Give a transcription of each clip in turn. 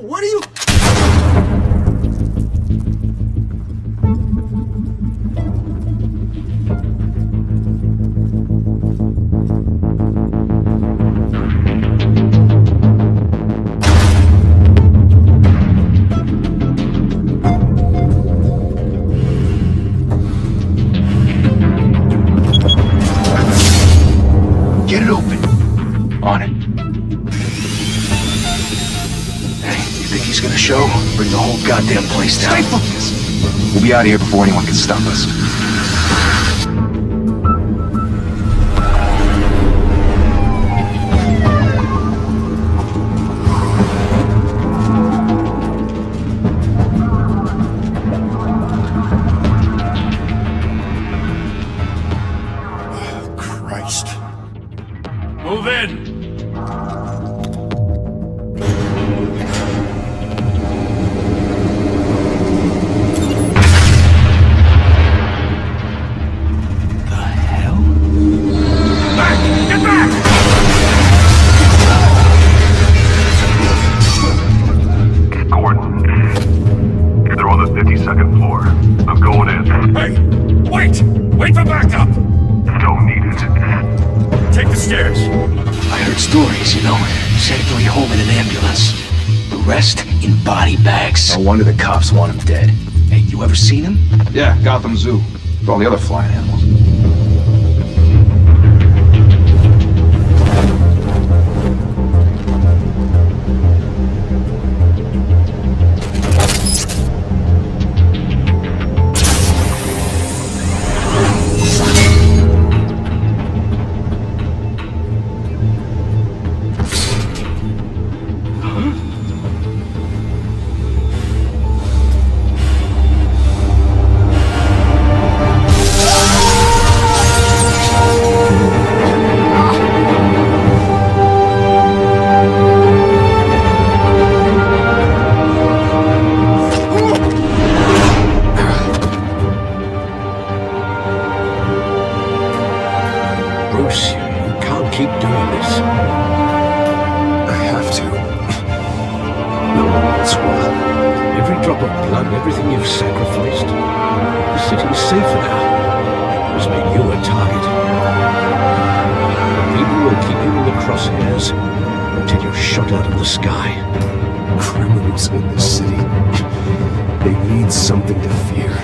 What are you... Get it open. On it. Hey, you think he's gonna show? Bring the whole goddamn place down. Stay focused! We'll be out of here before anyone can stop us. Move in! The hell? Back! Get back! Gordon. They're on the 52nd floor. I'm going in. Hey! Wait! Wait for backup! Don't need it. Take the stairs. I heard stories, you know. Sent Billy home in an ambulance. The rest in body bags. No wonder the cops want him dead. Hey, you ever seen him? Yeah, Gotham Zoo. With all the other flying animals. Bruce, you can't keep doing this. I have to. No one else will. Every drop of blood, everything you've sacrificed. The city's safer now. It's made you a target. People will keep you in the crosshairs until you're shot out of the sky. Criminals in this city. They need something to fear.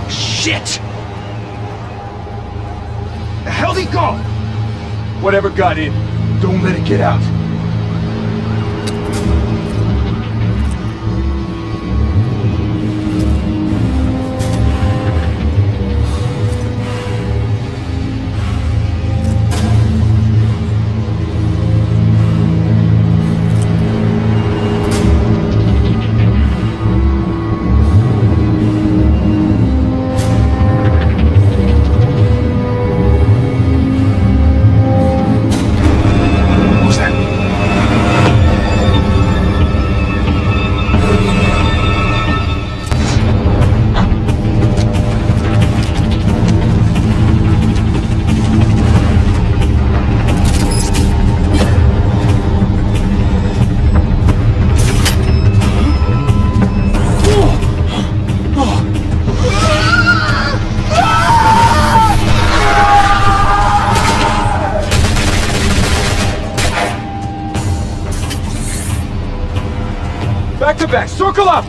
Shit! The hell'd he go? Whatever got in, don't let it get out. Back to back, circle up!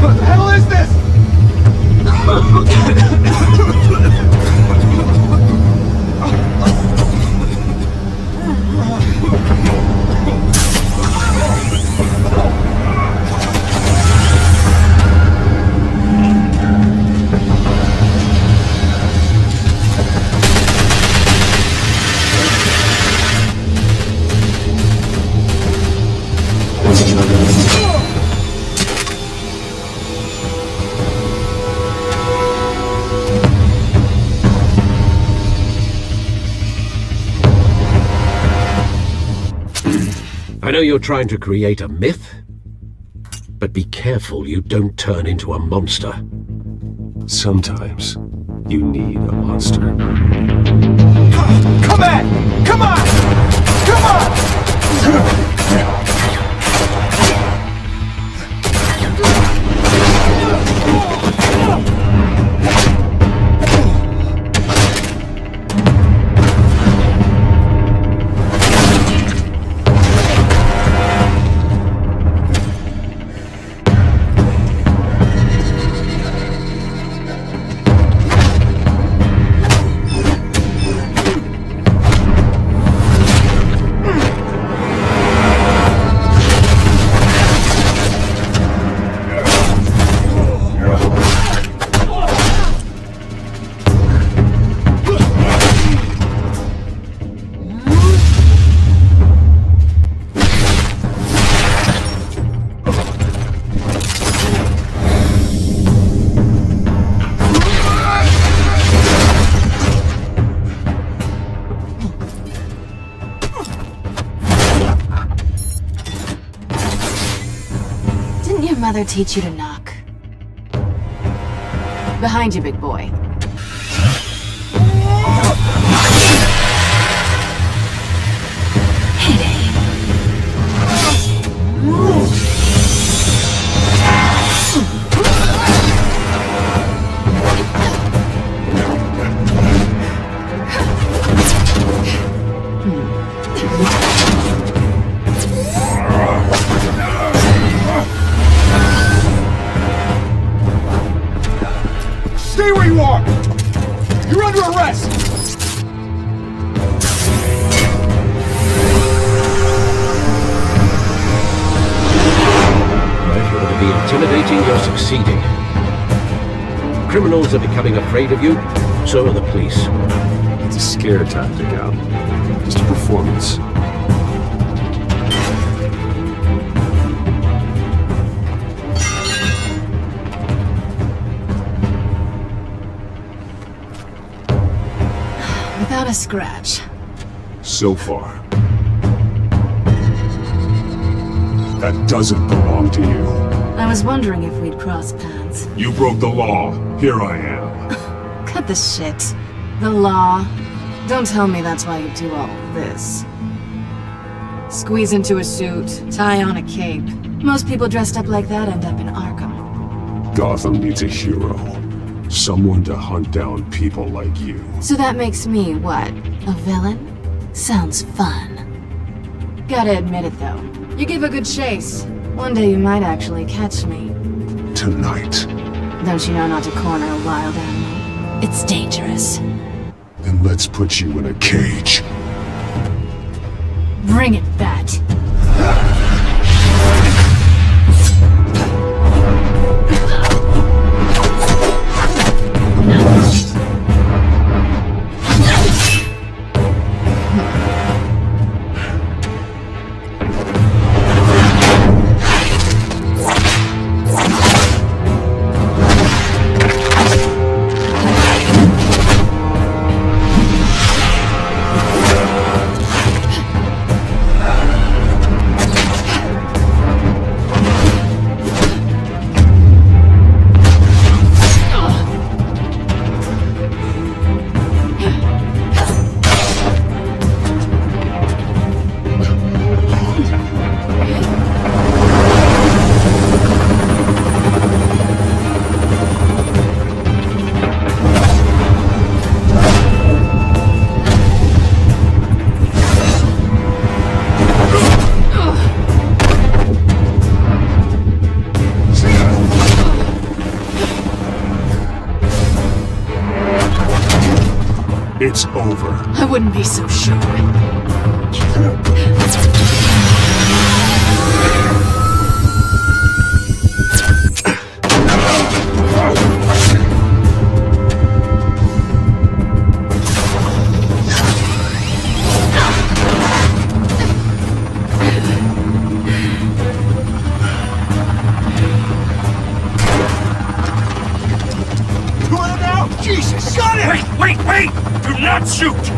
What the hell is this? know you're trying to create a myth, but be careful you don't turn into a monster. Sometimes you need a monster. Come on! Come on! Come on! Mother teach you to knock? Behind you, big boy. Stay where you are! You're under arrest! If you want to be intimidating, you're succeeding. Criminals are becoming afraid of you, so are the police. It's a scare tactic, Al. Just a performance. Without a scratch. So far. That doesn't belong to you. I was wondering if we'd cross paths. You broke the law. Here I am. Cut the shit. The law. Don't tell me that's why you do all this. Squeeze into a suit, tie on a cape. Most people dressed up like that end up in Arkham. Gotham needs a hero. Someone to hunt down people like you. So that makes me, what, a villain? Sounds fun. Gotta admit it, though. You give a good chase. One day you might actually catch me. Tonight. Don't you know not to corner a wild animal? It's dangerous. Then let's put you in a cage. Bring it, Bat. It's over. I wouldn't be so sure. Jesus, got it! Wait! Do not shoot!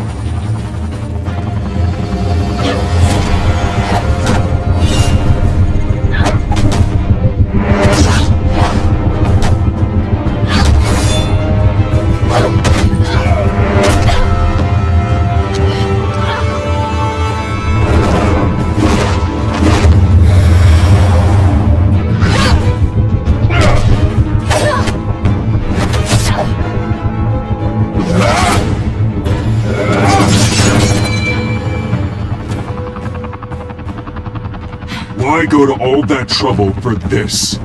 endured all that trouble for this?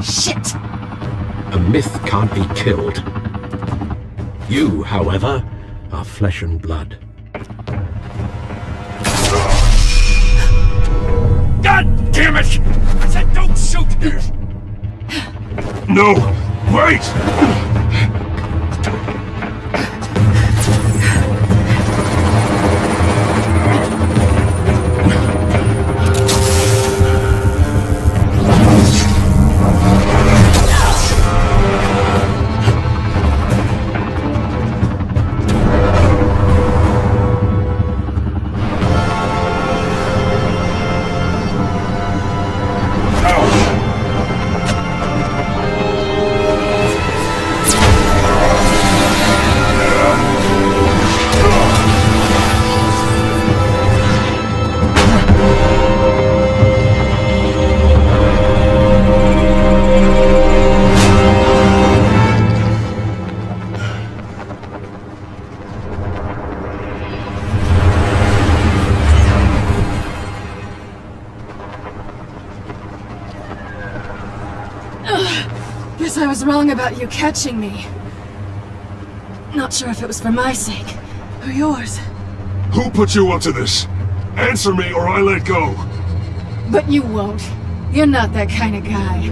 Shit! A myth can't be killed. You, however, are flesh and blood. God damn it! I said don't shoot! No! Wait! Guess I was wrong about you catching me. Not sure if it was for my sake, or yours. Who put you up to this? Answer me or I let go. But you won't. You're not that kind of guy.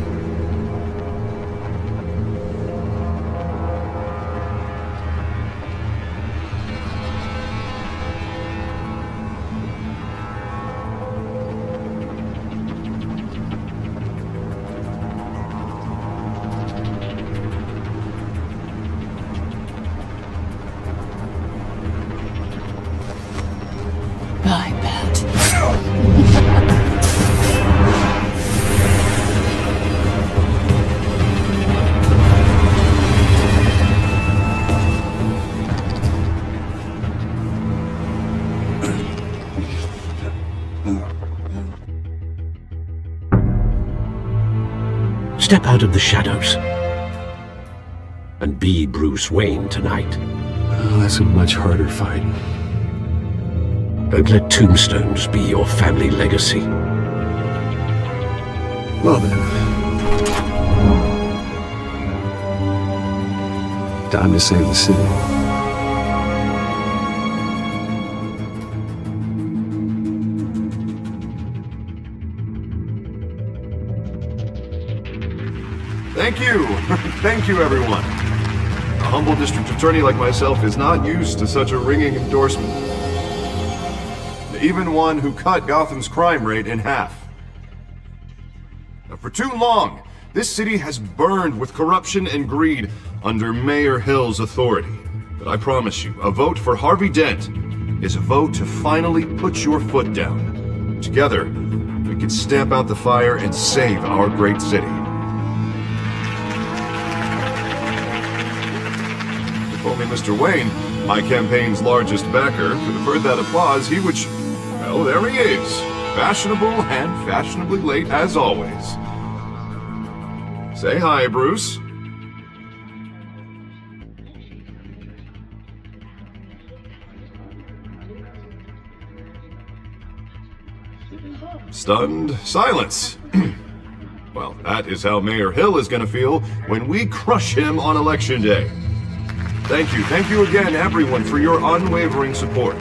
Bye, Pat. Step out of the shadows and be Bruce Wayne tonight. Oh, that's a much harder fight. Don't let tombstones be your family legacy. Well then. Time to save the city. Thank you. Thank you, everyone. A humble district attorney like myself is not used to such a ringing endorsement. Even one who cut Gotham's crime rate in half. Now, for too long, this city has burned with corruption and greed under Mayor Hill's authority. But I promise you, a vote for Harvey Dent is a vote to finally put your foot down. Together, we can stamp out the fire and save our great city. If only Mr. Wayne, my campaign's largest backer, could have heard that applause, he would... Well, there he is. Fashionable and fashionably late as always. Say hi, Bruce. Stunned silence. Well, that is how Mayor Hill is going to feel when we crush him on Election Day. Thank you again, everyone, for your unwavering support.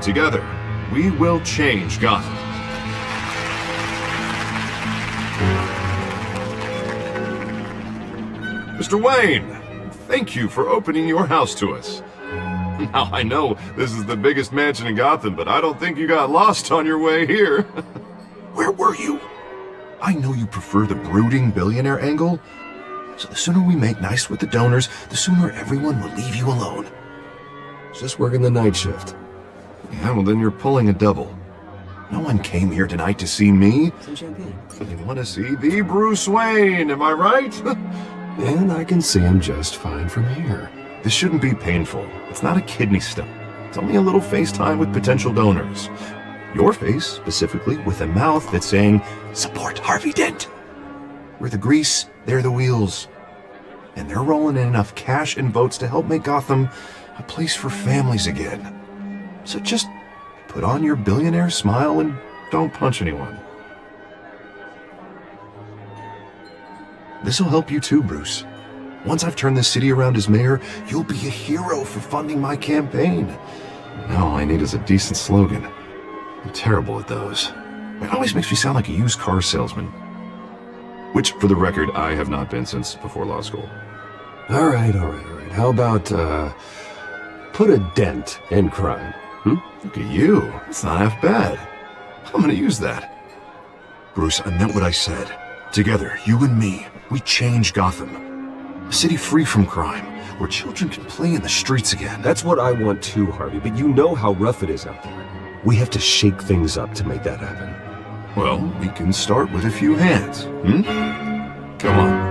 Together, we will change Gotham. Mr. Wayne, thank you for opening your house to us. Now, I know this is the biggest mansion in Gotham, but I don't think you got lost on your way here. Where were you? I know you prefer the brooding billionaire angle, so the sooner we make nice with the donors, the sooner everyone will leave you alone. Just working the night shift. Yeah, well then you're pulling a double. No one came here tonight to see me. Some champagne. They want to see the Bruce Wayne, am I right? And I can see him just fine from here. This shouldn't be painful. It's not a kidney stone. It's only a little FaceTime with potential donors. Your face, specifically, with a mouth that's saying, support Harvey Dent. We're the grease, they're the wheels. And they're rolling in enough cash and votes to help make Gotham a place for families again. So just put on your billionaire smile and don't punch anyone. This'll help you too, Bruce. Once I've turned this city around as mayor, you'll be a hero for funding my campaign. Now all I need is a decent slogan. I'm terrible at those. It always makes me sound like a used car salesman. Which, for the record, I have not been since before law school. All right. How about, put a dent in crime? Look at you. It's not half bad. I'm gonna use that. Bruce, I meant what I said. Together, you and me, we change Gotham. A city free from crime, where children can play in the streets again. That's what I want too, Harvey, but you know how rough it is out there. We have to shake things up to make that happen. Well, we can start with a few hands, Come on.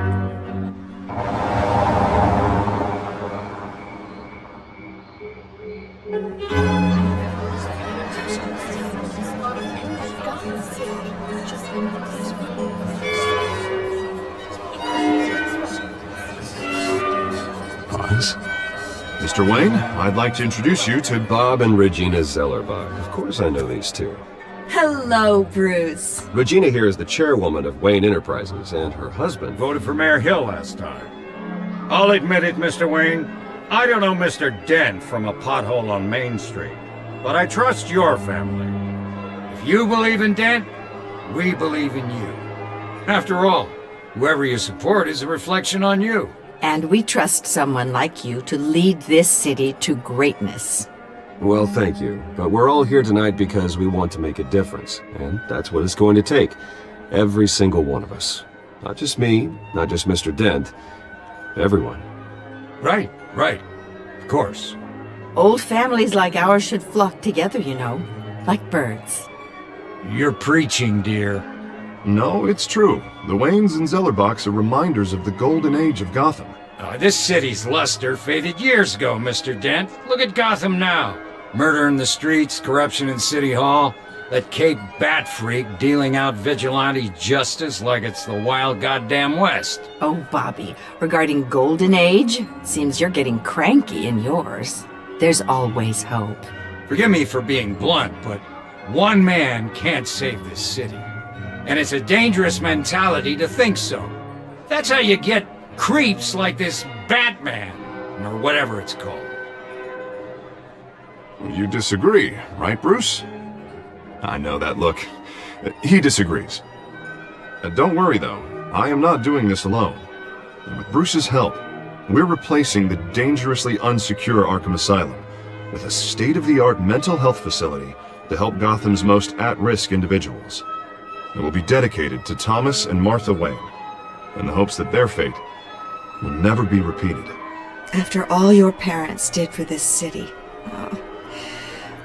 Pause. Mr. Wayne, I'd like to introduce you to Bob and Regina Zellerbach. Of course I know these two. Hello, Bruce. Regina here is the chairwoman of Wayne Enterprises, and her husband... Voted for Mayor Hill last time. I'll admit it, Mr. Wayne. I don't know Mr. Dent from a pothole on Main Street, but I trust your family. If you believe in Dent, we believe in you. After all, whoever you support is a reflection on you. And we trust someone like you to lead this city to greatness. Well, thank you. But we're all here tonight because we want to make a difference. And that's what it's going to take. Every single one of us. Not just me, not just Mr. Dent. Everyone. Right. Of course. Old families like ours should flock together, you know, like birds. You're preaching, dear. No, it's true. The Waynes and Zellerbachs are reminders of the golden age of Gotham. This city's luster faded years ago, Mr. Dent. Look at Gotham now. Murder in the streets, corruption in City Hall, that Cape Bat freak dealing out vigilante justice like it's the wild goddamn West. Oh, Bobby, regarding Golden Age, seems you're getting cranky in yours. There's always hope. Forgive me for being blunt, but one man can't save this city. And it's a dangerous mentality to think so. That's how you get creeps like this Batman, or whatever it's called. You disagree, right, Bruce? I know that look. He disagrees. Don't worry, though. I am not doing this alone. And with Bruce's help, we're replacing the dangerously unsecure Arkham Asylum with a state-of-the-art mental health facility to help Gotham's most at-risk individuals. It will be dedicated to Thomas and Martha Wayne, in the hopes that their fate will never be repeated. After all your parents did for this city,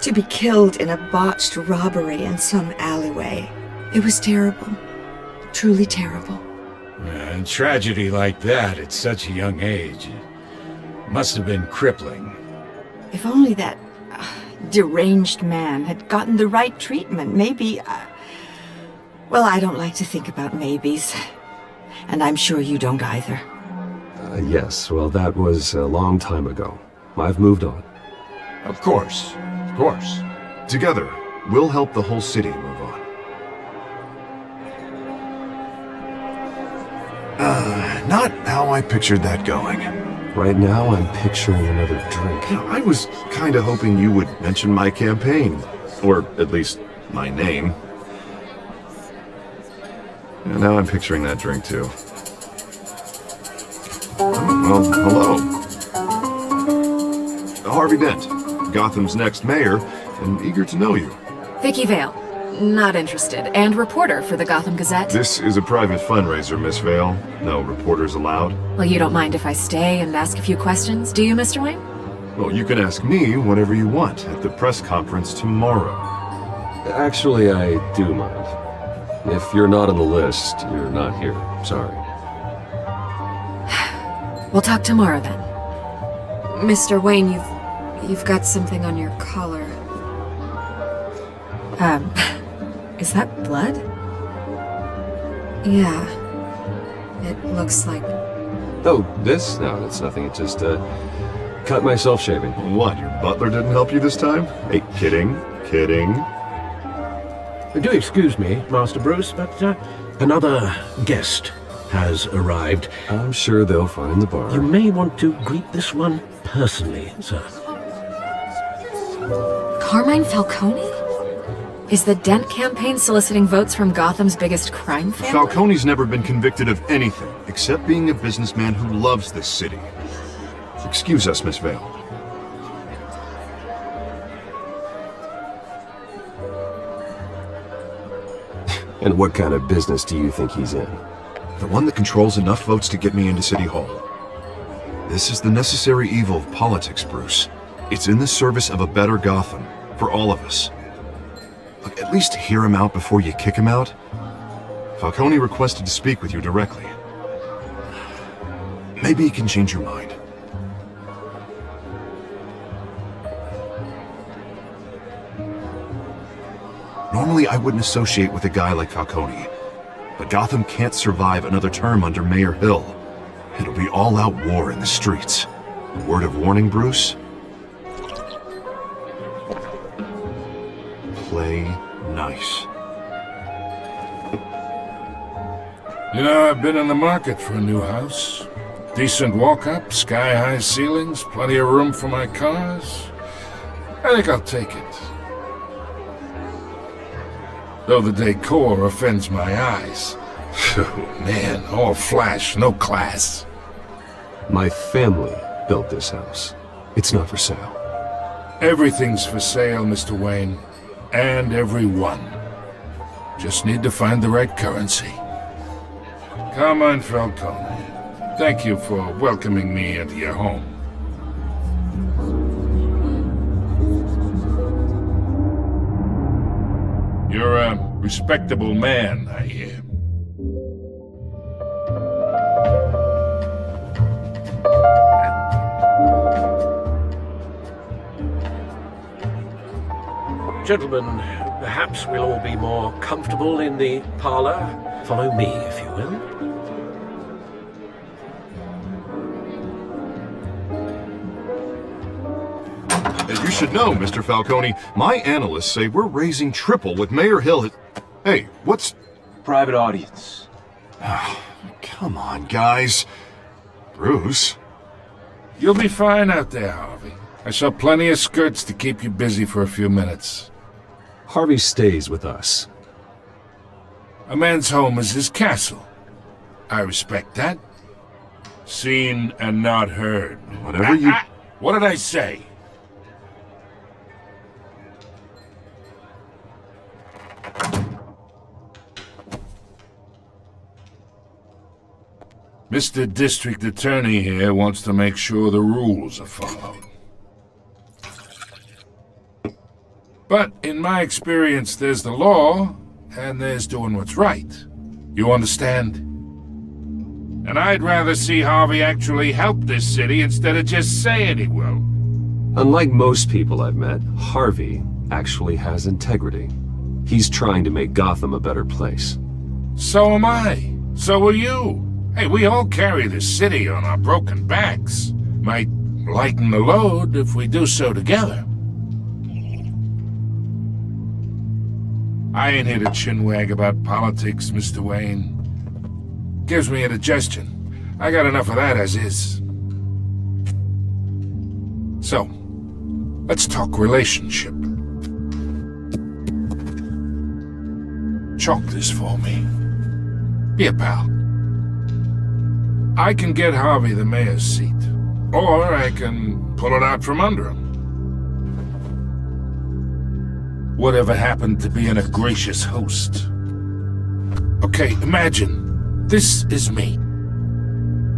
to be killed in a botched robbery in some alleyway, it was terrible. Truly terrible. And tragedy like that at such a young age must have been crippling. If only that deranged man had gotten the right treatment, maybe... Well, I don't like to think about maybes. And I'm sure you don't either. Yes, well, that was a long time ago. I've moved on. Of course. Together, we'll help the whole city move on. Not how I pictured that going. Right now, I'm picturing another drink. I was kinda hoping you would mention my campaign. Or at least, my name. And now I'm picturing that drink, too. Well, hello. Harvey Dent, Gotham's next mayor, and eager to know you. Vicky Vale. Not interested. And reporter for the Gotham Gazette. This is a private fundraiser, Miss Vale. No reporters allowed. Well, you don't mind if I stay and ask a few questions, do you, Mr. Wayne? Well, you can ask me whatever you want at the press conference tomorrow. Actually, I do mind. If you're not on the list, you're not here. Sorry. We'll talk tomorrow then. Mr. Wayne, you've got something on your collar. Is that blood? Yeah. It looks like... Oh, this? No, it's nothing. It just, cut myself shaving. What, your butler didn't help you this time? Hey, kidding. Kidding? Do excuse me, Master Bruce, but another guest has arrived. I'm sure they'll find the bar. You may want to greet this one personally, sir. Carmine Falcone? Is the Dent campaign soliciting votes from Gotham's biggest crime family? Falcone's never been convicted of anything except being a businessman who loves this city. Excuse us, Miss Vale. And what kind of business do you think he's in? The one that controls enough votes to get me into City Hall. This is the necessary evil of politics, Bruce. It's in the service of a better Gotham, for all of us. Look, at least hear him out before you kick him out. Falcone requested to speak with you directly. Maybe he can change your mind. Normally, I wouldn't associate with a guy like Falcone, but Gotham can't survive another term under Mayor Hill. It'll be all-out war in the streets. A word of warning, Bruce? Play nice. You know, I've been in the market for a new house. Decent walk-up, sky-high ceilings, plenty of room for my cars. I think I'll take it. Though the decor offends my eyes. Oh, man, all flash, no class. My family built this house. It's not for sale. Everything's for sale, Mr. Wayne. And everyone. Just need to find the right currency. Carmine Falcone, thank you for welcoming me into your home. You're a respectable man, I hear. Gentlemen, perhaps we'll all be more comfortable in the parlor. Follow me, if you will. As you should know, Mr. Falcone, my analysts say we're raising triple what Mayor Hill has... Hey, what's... Private audience. Come on, guys. Bruce? You'll be fine out there, Harvey. I saw plenty of skirts to keep you busy for a few minutes. Harvey stays with us. A man's home is his castle. I respect that. Seen and not heard. Whatever you... What did I say? Mr. District Attorney here wants to make sure the rules are followed. But in my experience, there's the law, and there's doing what's right. You understand? And I'd rather see Harvey actually help this city instead of just saying he will. Unlike most people I've met, Harvey actually has integrity. He's trying to make Gotham a better place. So am I. So are you. Hey, we all carry this city on our broken backs. Might lighten the load if we do so together. I ain't here to chinwag about politics, Mr. Wayne. Gives me indigestion. I got enough of that as is. So, let's talk relationship. Chalk this for me. Be a pal. I can get Harvey the mayor's seat, or I can pull it out from under him. Whatever happened to being a gracious host? Okay, imagine, this is me.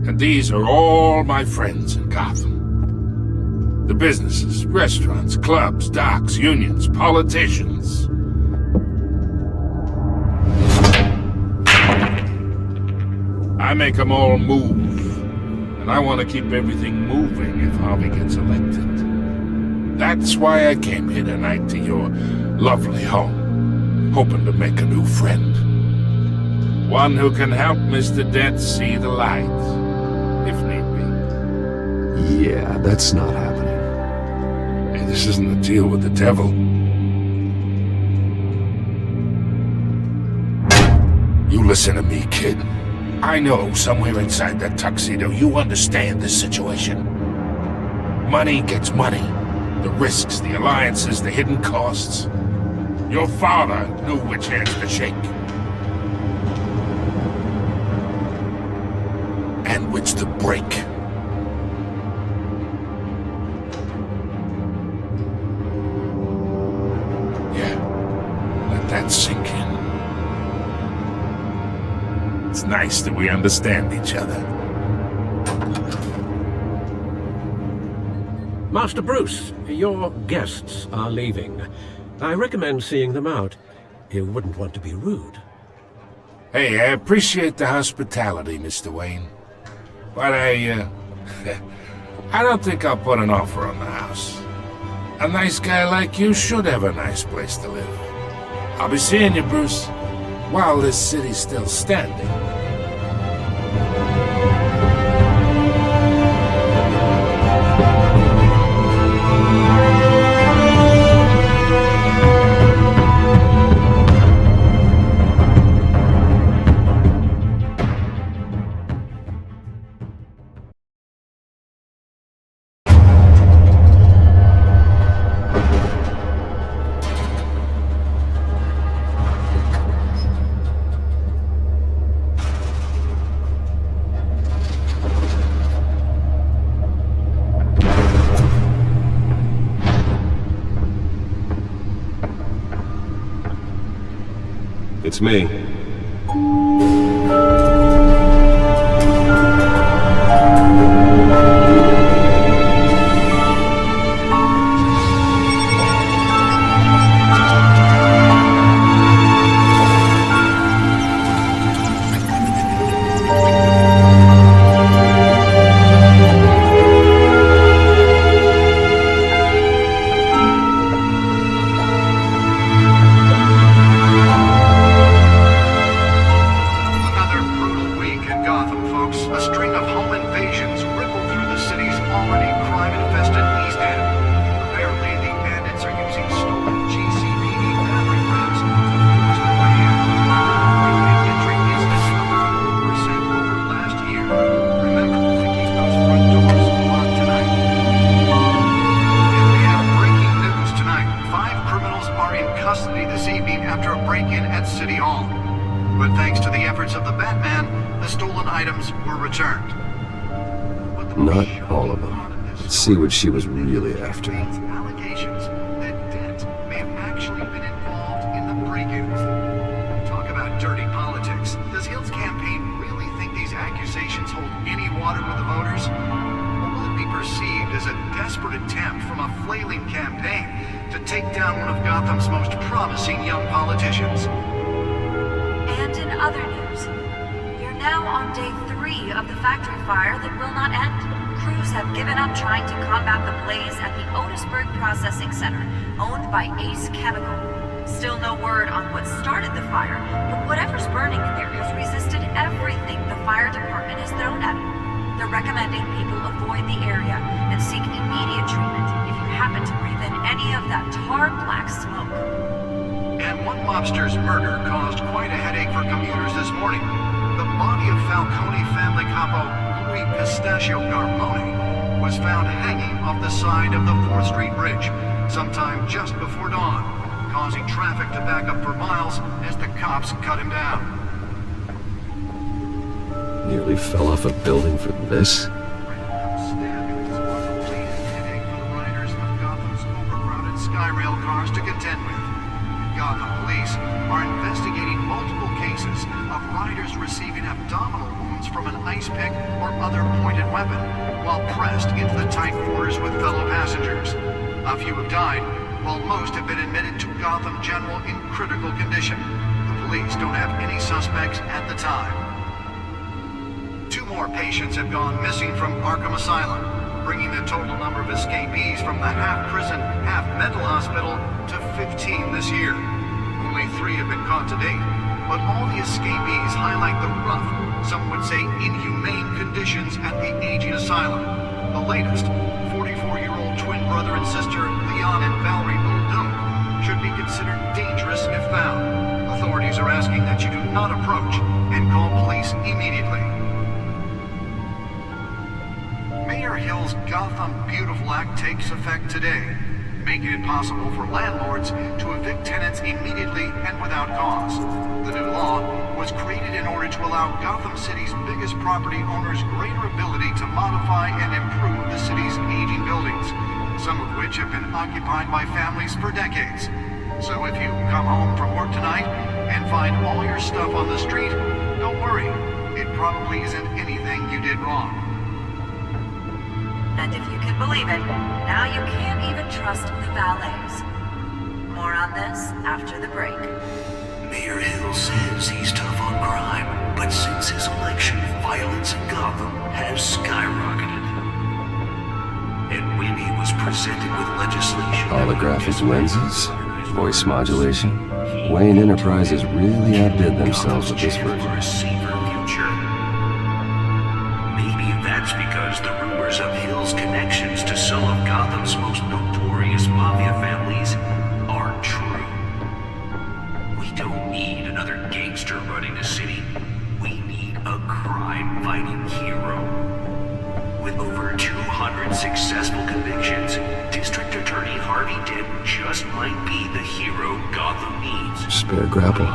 And these are all my friends in Gotham. The businesses, restaurants, clubs, docks, unions, politicians. I make them all move. And I want to keep everything moving if Harvey gets elected. That's why I came here tonight to your lovely home, hoping to make a new friend. One who can help Mr. Dent see the light, if need be. Yeah, that's not happening. Hey, this isn't a deal with the devil. listen to me, kid. I know somewhere inside that tuxedo you understand this situation. Money gets money. The risks, the alliances, the hidden costs. Your father knew which hands to shake. And which to break. Yeah, let that sink in. It's nice that we understand each other. Master Bruce, your guests are leaving. I recommend seeing them out. You wouldn't want to be rude. Hey, I appreciate the hospitality, Mr. Wayne. But I don't think I'll put an offer on the house. A nice guy like you should have a nice place to live. I'll be seeing you, Bruce, while this city's still standing. It's me. Not all of them. Let's see what she was really after. Allegations that Dent may have actually been involved in the break-in. Talk about dirty politics. Does Hill's campaign really think these accusations hold any water with the voters? Or will it be perceived as a desperate attempt from a flailing campaign to take down one of Gotham's most promising young politicians? And in other news, we're now on day 3 of the factory fire that will not end. Crews have given up trying to combat the blaze at the Otisburg Processing Center, owned by Ace Chemical. Still no word on what started the fire, but whatever's burning in there has resisted everything the fire department has thrown at it. They're recommending people avoid the area and seek immediate treatment if you happen to breathe in any of that tar black smoke. And one mobster's murder caused quite a headache for commuters this morning. The body of Falcone family capo Louis Pistachio Garmone was found hanging off the side of the 4th Street Bridge sometime just before dawn, causing traffic to back up for miles as the cops cut him down. Nearly fell off a building for this? Skyrail cars to contend with. Gotham police are investigating multiple cases of riders receiving abdominal wounds from an ice pick or other pointed weapon while pressed into the tight quarters with fellow passengers. A few have died, while most have been admitted to Gotham General in critical condition. The police don't have any suspects at the time. 2 more patients have gone missing from Arkham Asylum, bringing the total number of escapees from the half-prison, half-mental hospital to 15 this year. Only 3 have been caught to date, but all the escapees highlight the rough, some would say inhumane conditions at the aging asylum. The latest, 44-year-old twin brother and sister Leon and Valerie Muldoon, should be considered dangerous if found. Authorities are asking that you do not approach and call police immediately. Mayor Hill's Gotham Beautiful Act takes effect today, making it possible for landlords to evict tenants immediately and without cause. The new law was created in order to allow Gotham City's biggest property owners greater ability to modify and improve the city's aging buildings, some of which have been occupied by families for decades. So if you come home from work tonight and find all your stuff on the street, don't worry. It probably isn't anything you did wrong. And if you can believe it, now you can't even trust the valets. More on this after the break. Mayor Hill says he's tough on crime, but since his election, violence in Gotham has skyrocketed. And when he was presented with legislation... Holographic lenses? Voice modulation? Wayne Enterprises really outdid themselves with this version. For a safer future. Maybe that's because the rumors of Hill's connections to some of Gotham's most notorious mafia families are true. We don't need another gangster running the city. We need a crime-fighting hero. With over 200 successful convictions, District Attorney Harvey Dent just might be the hero Gotham needs. Spare grapple.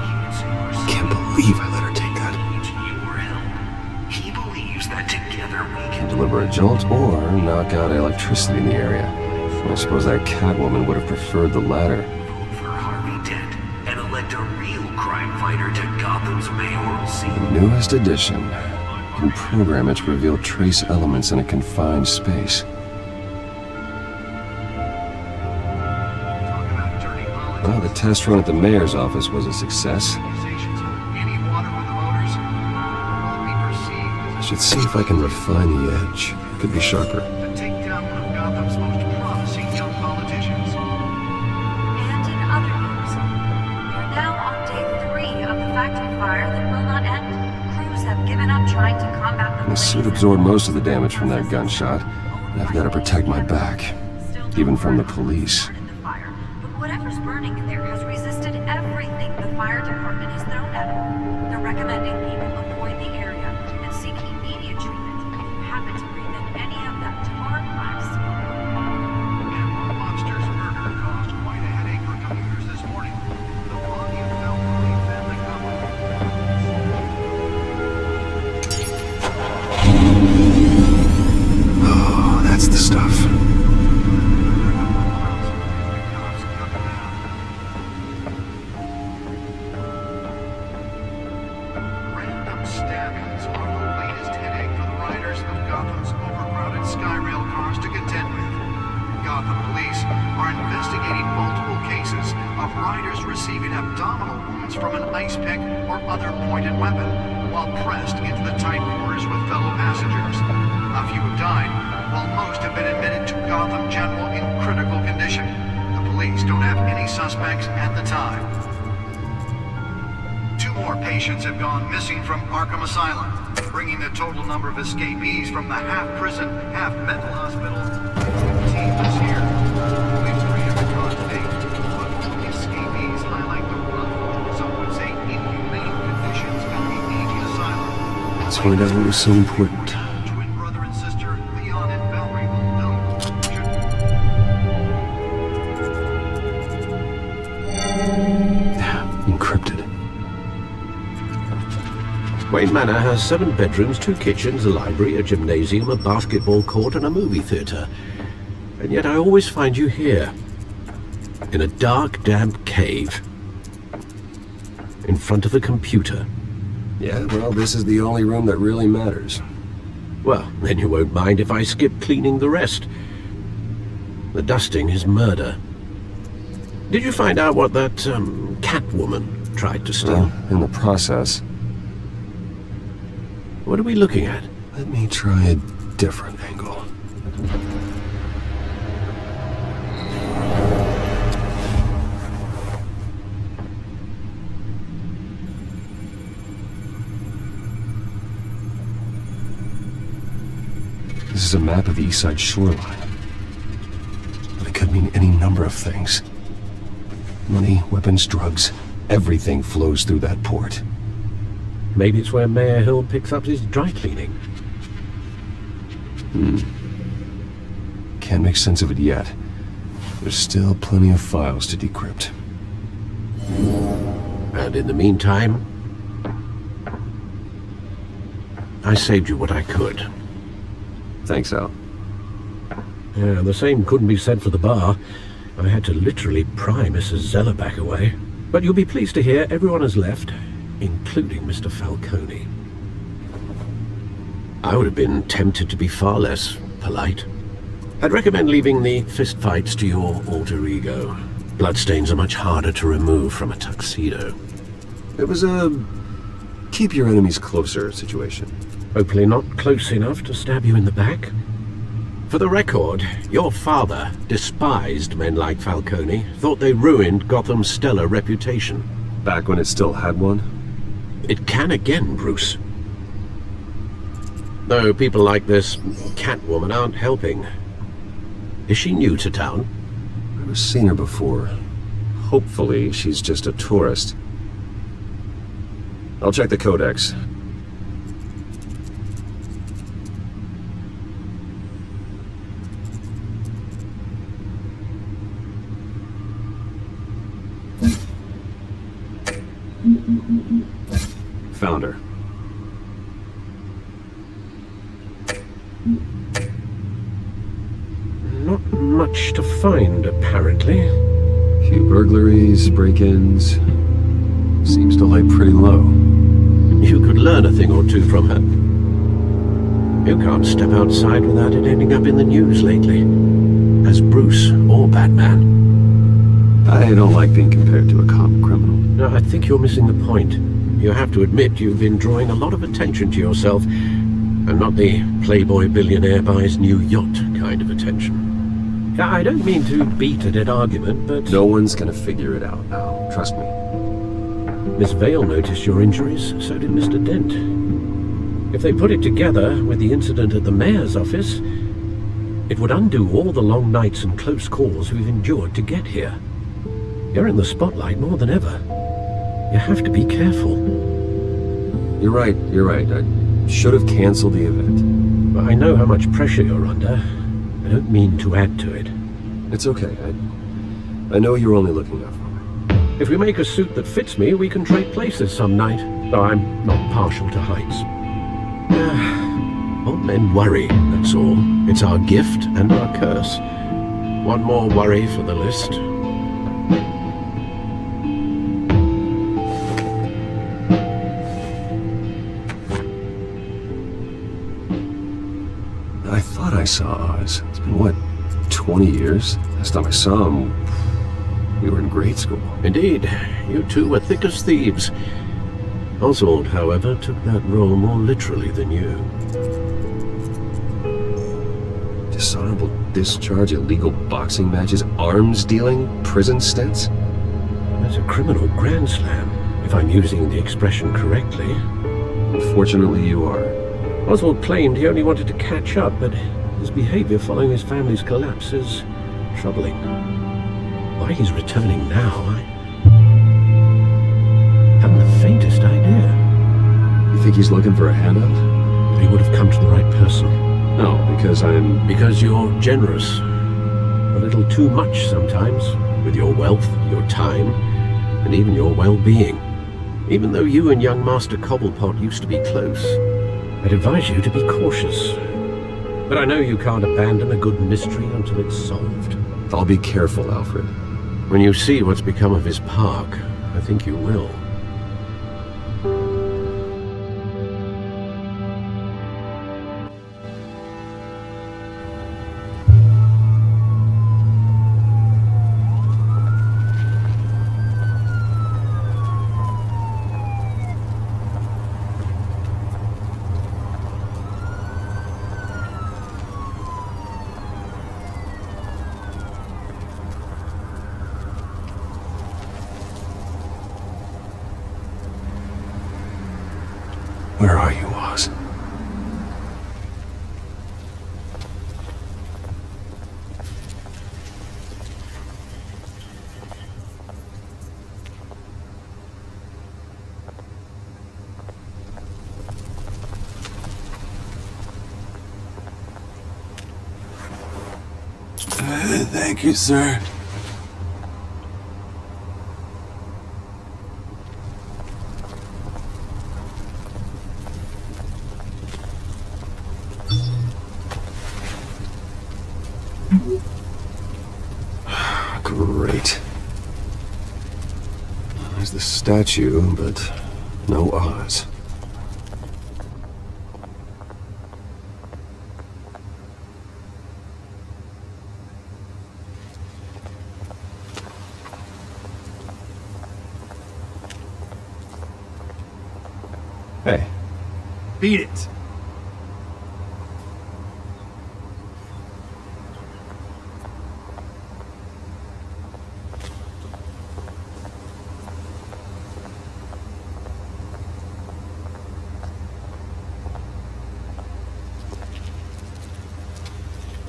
Can't believe I let her take that. Your help. He believes that together we can Deliver a jolt or knock out electricity in the area. I suppose that Catwoman would have preferred the latter. vote for Harvey Dent and elect a real crime fighter to Gotham's mayoral seat. The newest edition. You can program it to reveal trace elements in a confined space. Well, the test run at the mayor's office was a success. I should see if I can refine the edge. Could be sharper. To take down one of Gotham's most promising young politicians. And in other news, we're now on day 3 of the factory fire that will not end. Crews have given up trying to combat the The suit absorbed most of the damage from that gunshot, and I've got to protect my back, even from the police. But whatever's burning in there has resisted everything the fire department has thrown at it. They're recommending people avoid the area and seek immediate treatment if you happen to breathe in any of that tar black smoke. And Lobster's murder caused quite a headache for commuters this morning. The body of elderly family couple. Oh, that's the stuff. Random stabbings are the latest headache for the riders of Gotham's overcrowded Skyrail cars to contend with. Gotham police are investigating multiple cases of riders receiving abdominal wounds from an ice pick or other pointed weapon while pressed into the tight quarters with fellow passengers. A few have died, while most have been admitted to Gotham General in critical condition. The police don't have any suspects at the time. 2 more patients have gone missing from Arkham Asylum, bringing the total number of escapees from the half-prison, half-mental hospital to 15 this year. Police agree to record today, but all the escapees highlight the rough, some would say inhumane conditions at the aging asylum. Let's find out what was so important. Twin brother and sister, Leon and Valerie, will know. Encrypted. Wayne Manor has 7 bedrooms, 2 kitchens, a library, a gymnasium, a basketball court, and a movie theater. And yet I always find you here, in a dark, damp cave, in front of a computer. Yeah, well, this is the only room that really matters. Well, then you won't mind if I skip cleaning the rest. The dusting is murder. Did you find out what that, Catwoman tried to steal? Well, in the process. What are we looking at? Let me try a different angle. This is a map of the East Side shoreline. But it could mean any number of things. Money, weapons, drugs, Everything flows through that port. Maybe it's where Mayor Hill picks up his dry cleaning. Can't make sense of it yet. There's still plenty of files to decrypt. And in the meantime, I saved you what I could. Thanks, Al. Yeah, the same couldn't be said for the bar. I had to literally pry Mrs. Zellerback away. But you'll be pleased to hear everyone has left, including Mr. Falcone. I would have been tempted to be far less polite. I'd recommend leaving the fistfights to your alter ego. Bloodstains are much harder to remove from a tuxedo. It was a keep your enemies closer situation. Hopefully not close enough to stab you in the back. For the record, your father despised men like Falcone, thought they ruined Gotham's stellar reputation. Back when it still had one? It can again, Bruce. Though people like this Catwoman aren't helping. Is she new to town? I've seen her before. Hopefully she's just a tourist. I'll check the codex. Found her. Not much to find, apparently. Few burglaries, break-ins. Seems to lay pretty low. You could learn a thing or two from her. You can't step outside without it ending up in the news lately. As Bruce or Batman. I don't like being compared to a common criminal. No, I think you're missing the point. You have to admit you've been drawing a lot of attention to yourself, and not the playboy billionaire buys new yacht kind of attention. I don't mean to beat a dead argument, but... No one's gonna figure it out now, trust me. Miss Vale noticed your injuries, so did Mr. Dent. If they put it together with the incident at the mayor's office, it would undo all the long nights and close calls we've endured to get here. You're in the spotlight more than ever. You have to be careful. You're right. I should have canceled the event. But I know how much pressure you're under. I don't mean to add to it. It's okay. I know you're only looking out for me. If we make a suit that fits me, we can trade places some night. Though I'm not partial to heights. Old men worry, that's all. It's our gift and our curse. One more worry for the list. I thought I saw Oz. It's been, what, 20 years? Last time I saw him, we were in grade school. Indeed, you two were thick as thieves. Oswald, however, took that role more literally than you. Dishonorable discharge, illegal boxing matches, arms dealing, prison stints? That's a criminal grand slam, if I'm using the expression correctly. Unfortunately, you are. Oswald claimed he only wanted to catch up, but his behavior following his family's collapse is troubling. Why he's returning now, I haven't the faintest idea. You think he's looking for a handout? He would have come to the right person. No, because you're generous. A little too much sometimes, with your wealth, your time, and even your well-being. Even though you and young Master Cobblepot used to be close, I'd advise you to be cautious. But I know you can't abandon a good mystery until it's solved. I'll be careful, Alfred. When you see what's become of his park, I think you will. Where are you, Oz? Thank you, sir. Great. There's the statue, but no Oz. Hey. Beat it.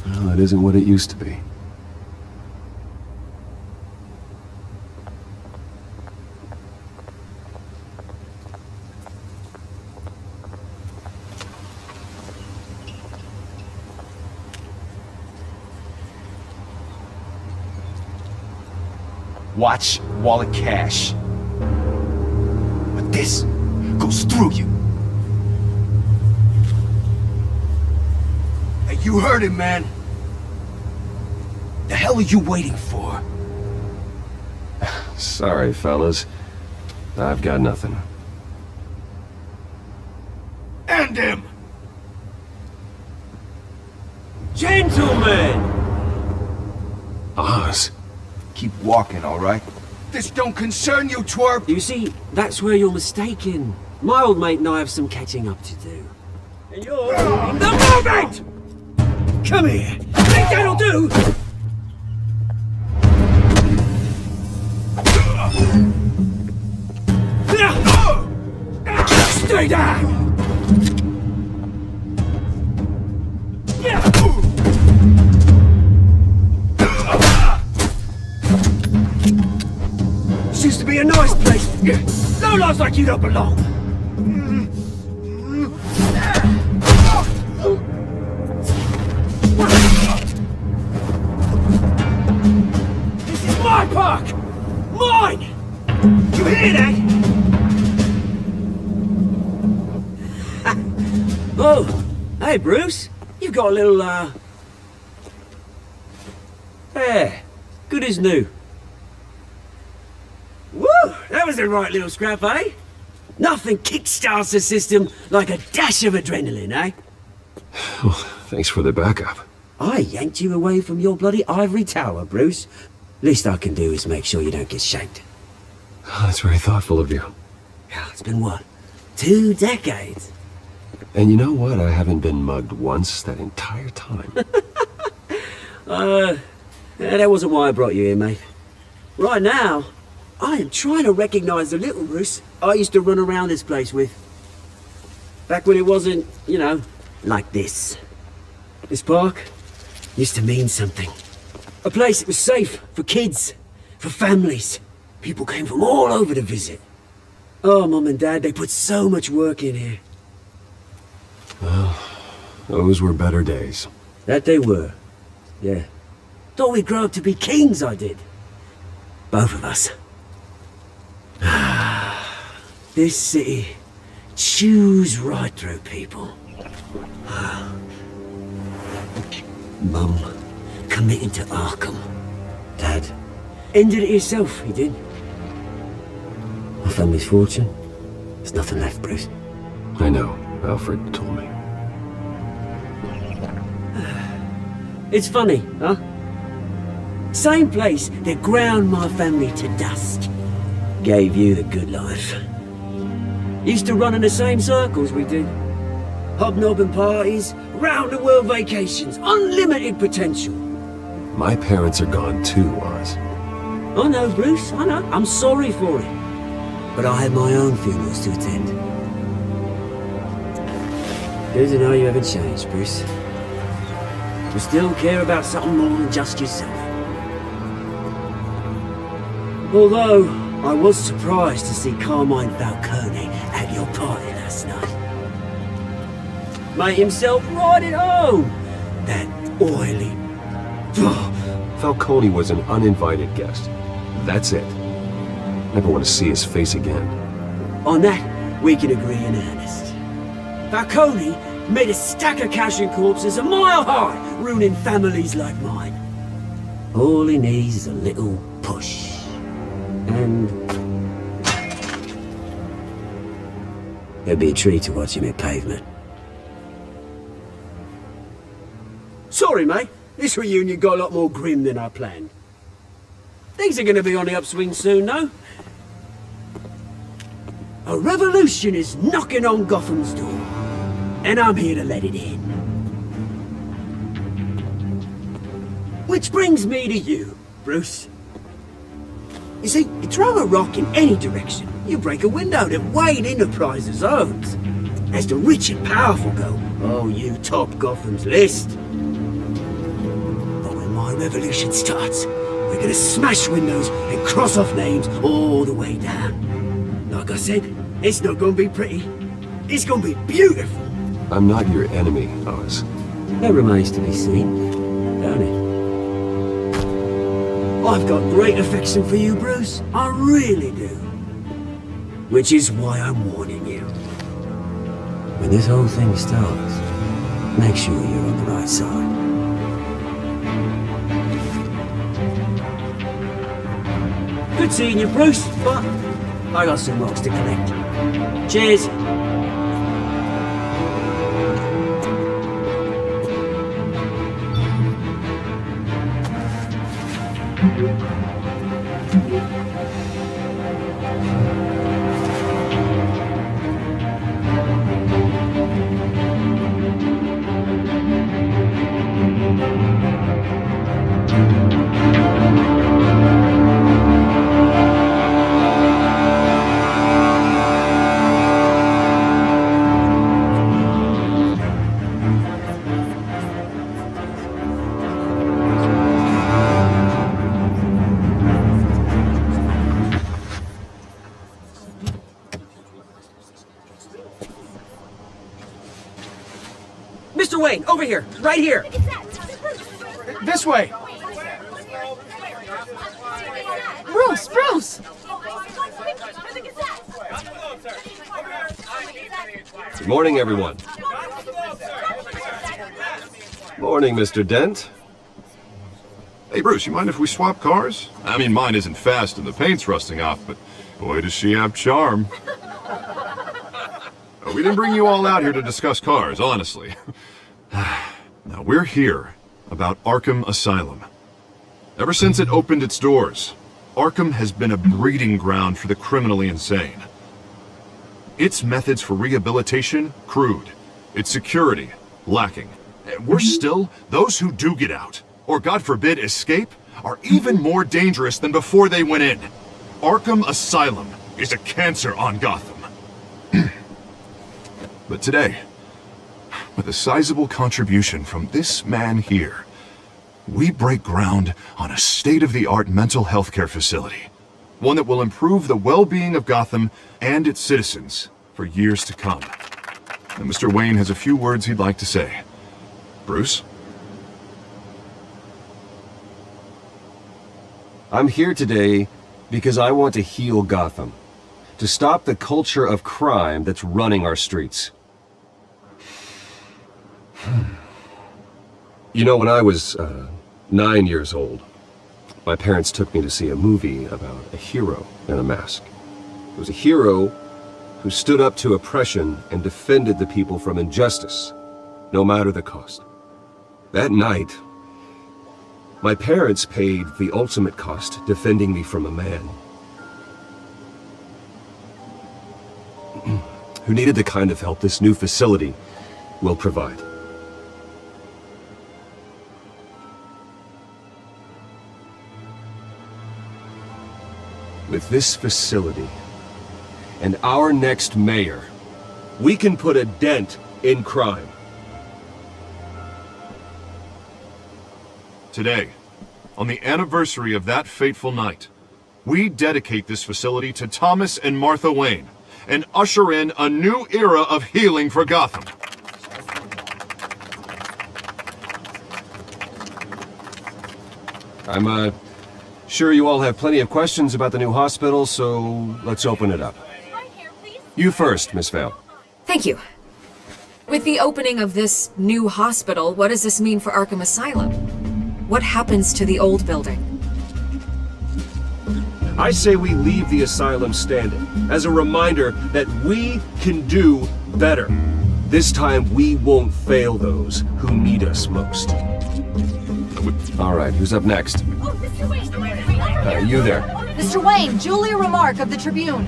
Well, it isn't what it used to be. Watch wallet cash. But this goes through you. Hey, you heard him, man. The hell are you waiting for? Sorry, fellas. I've got nothing. End him! Gentlemen! Oz? Keep walking, all right? This don't concern you, twerp! You see, that's where you're mistaken. My old mate and I have some catching up to do. And you're in the moment! Come here! Think that'll do? Stay down! This used to be a nice place. No lives like you don't belong. This is my park! Mine! You hear that? Oh, hey Bruce. You've got a little, hair. Good as new. Woo! That was a right little scrap, eh? Nothing kickstarts the system like a dash of adrenaline, eh? Well, thanks for the backup. I yanked you away from your bloody ivory tower, Bruce. Least I can do is make sure you don't get shanked. Oh, that's very thoughtful of you. Yeah, it's been what? 2 decades? And you know what? I haven't been mugged once that entire time. Yeah, that wasn't why I brought you here, mate. Right now, I am trying to recognize the little Bruce I used to run around this place with. Back when it wasn't, you know, like this. This park used to mean something. A place that was safe for kids, for families. People came from all over to visit. Oh, Mum and Dad, they put so much work in here. Well, those were better days. That they were. Yeah. Thought we'd grow up to be kings, I did. Both of us. This city chews right through people. Mum committing to Arkham. Dad ended it himself, he did. My family's fortune. There's nothing left, Bruce. I know. Alfred told me. It's funny, huh? Same place that ground my family to dust. Gave you the good life. Used to run in the same circles we did. Hobnobbing parties, round-the-world vacations, unlimited potential. My parents are gone too, Oz. I know, Bruce, I know. I'm sorry for it. But I had my own funerals to attend. Good to know you haven't changed, Bruce. You still care about something more than just yourself. Although, I was surprised to see Carmine Falcone at your party last night. Made himself right at home. That oily, Falcone was an uninvited guest. That's it. Never want to see his face again. On that, we can agree in earnest. Falcone made a stack of cash and corpses a mile high, ruining families like mine. All he needs is a little push. And it'd be a treat to watch him hit pavement. Sorry, mate. This reunion got a lot more grim than I planned. Things are gonna be on the upswing soon, though. A revolution is knocking on Gotham's door, and I'm here to let it in. Which brings me to you, Bruce. You see, you throw a rock in any direction, you break a window that Wayne Enterprises owns. As the rich and powerful go, oh, you top Gotham's list. But when my revolution starts, we're gonna smash windows and cross off names all the way down. Like I said, it's not gonna be pretty. It's gonna be beautiful. I'm not your enemy, Oz. That remains to be seen, don't it? I've got great affection for you, Bruce. I really do. Which is why I'm warning you. When this whole thing starts, make sure you're on the right side. Good seeing you, Bruce, but I got some rocks to collect. Cheers. Mr. Wayne, over here, right here. This way. Bruce! Good morning, everyone. Morning, Mr. Dent. Hey, Bruce, you mind if we swap cars? I mean, mine isn't fast and the paint's rusting off, but boy, does she have charm. We didn't bring you all out here to discuss cars, honestly. Now, we're here about Arkham Asylum. Ever since it opened its doors, Arkham has been a breeding ground for the criminally insane. Its methods for rehabilitation, crude. Its security, lacking. And worse still, those who do get out, or God forbid escape, are even more dangerous than before they went in. Arkham Asylum is a cancer on Gotham. But today, with a sizable contribution from this man here, we break ground on a state-of-the-art mental health care facility. One that will improve the well-being of Gotham and its citizens for years to come. And Mr. Wayne has a few words he'd like to say. Bruce? I'm here today because I want to heal Gotham. To stop the culture of crime that's running our streets. You know, when I was 9 years old, my parents took me to see a movie about a hero in a mask. It was a hero who stood up to oppression and defended the people from injustice, no matter the cost. That night, my parents paid the ultimate cost defending me from a man who needed the kind of help this new facility will provide. With this facility and our next mayor, we can put a dent in crime. Today, on the anniversary of that fateful night, we dedicate this facility to Thomas and Martha Wayne and usher in a new era of healing for Gotham. I'm, sure you all have plenty of questions about the new hospital, so let's open it up. You first, Miss Vale. Thank you. With the opening of this new hospital, what does this mean for Arkham Asylum? What happens to the old building? I say we leave the asylum standing, as a reminder that we can do better. This time we won't fail those who need us most. All right, who's up next? You there. Mr. Wayne, Julia Remark of the Tribune.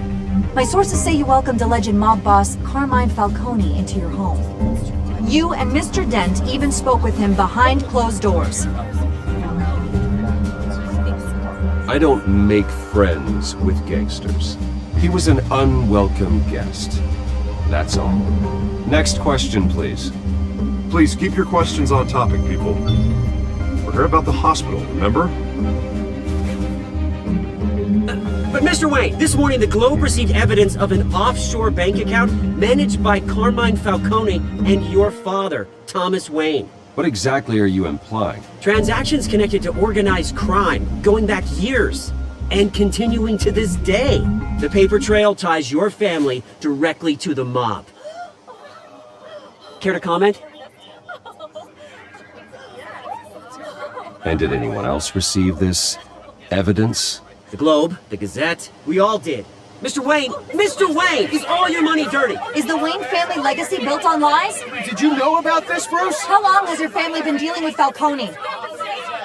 My sources say you welcomed alleged mob boss Carmine Falcone into your home. You and Mr. Dent even spoke with him behind closed doors. I don't make friends with gangsters. He was an unwelcome guest. That's all. Next question, please. Please keep your questions on topic, people. We're here about the hospital, remember? But Mr. Wayne, this morning the Globe received evidence of an offshore bank account managed by Carmine Falcone and your father, Thomas Wayne. What exactly are you implying? Transactions connected to organized crime, going back years, and continuing to this day. The paper trail ties your family directly to the mob. Care to comment? And did anyone else receive this evidence? The Globe, the Gazette, we all did. Mr. Wayne, is all your money dirty? Is the Wayne family legacy built on lies? Did you know about this, Bruce? How long has your family been dealing with Falcone?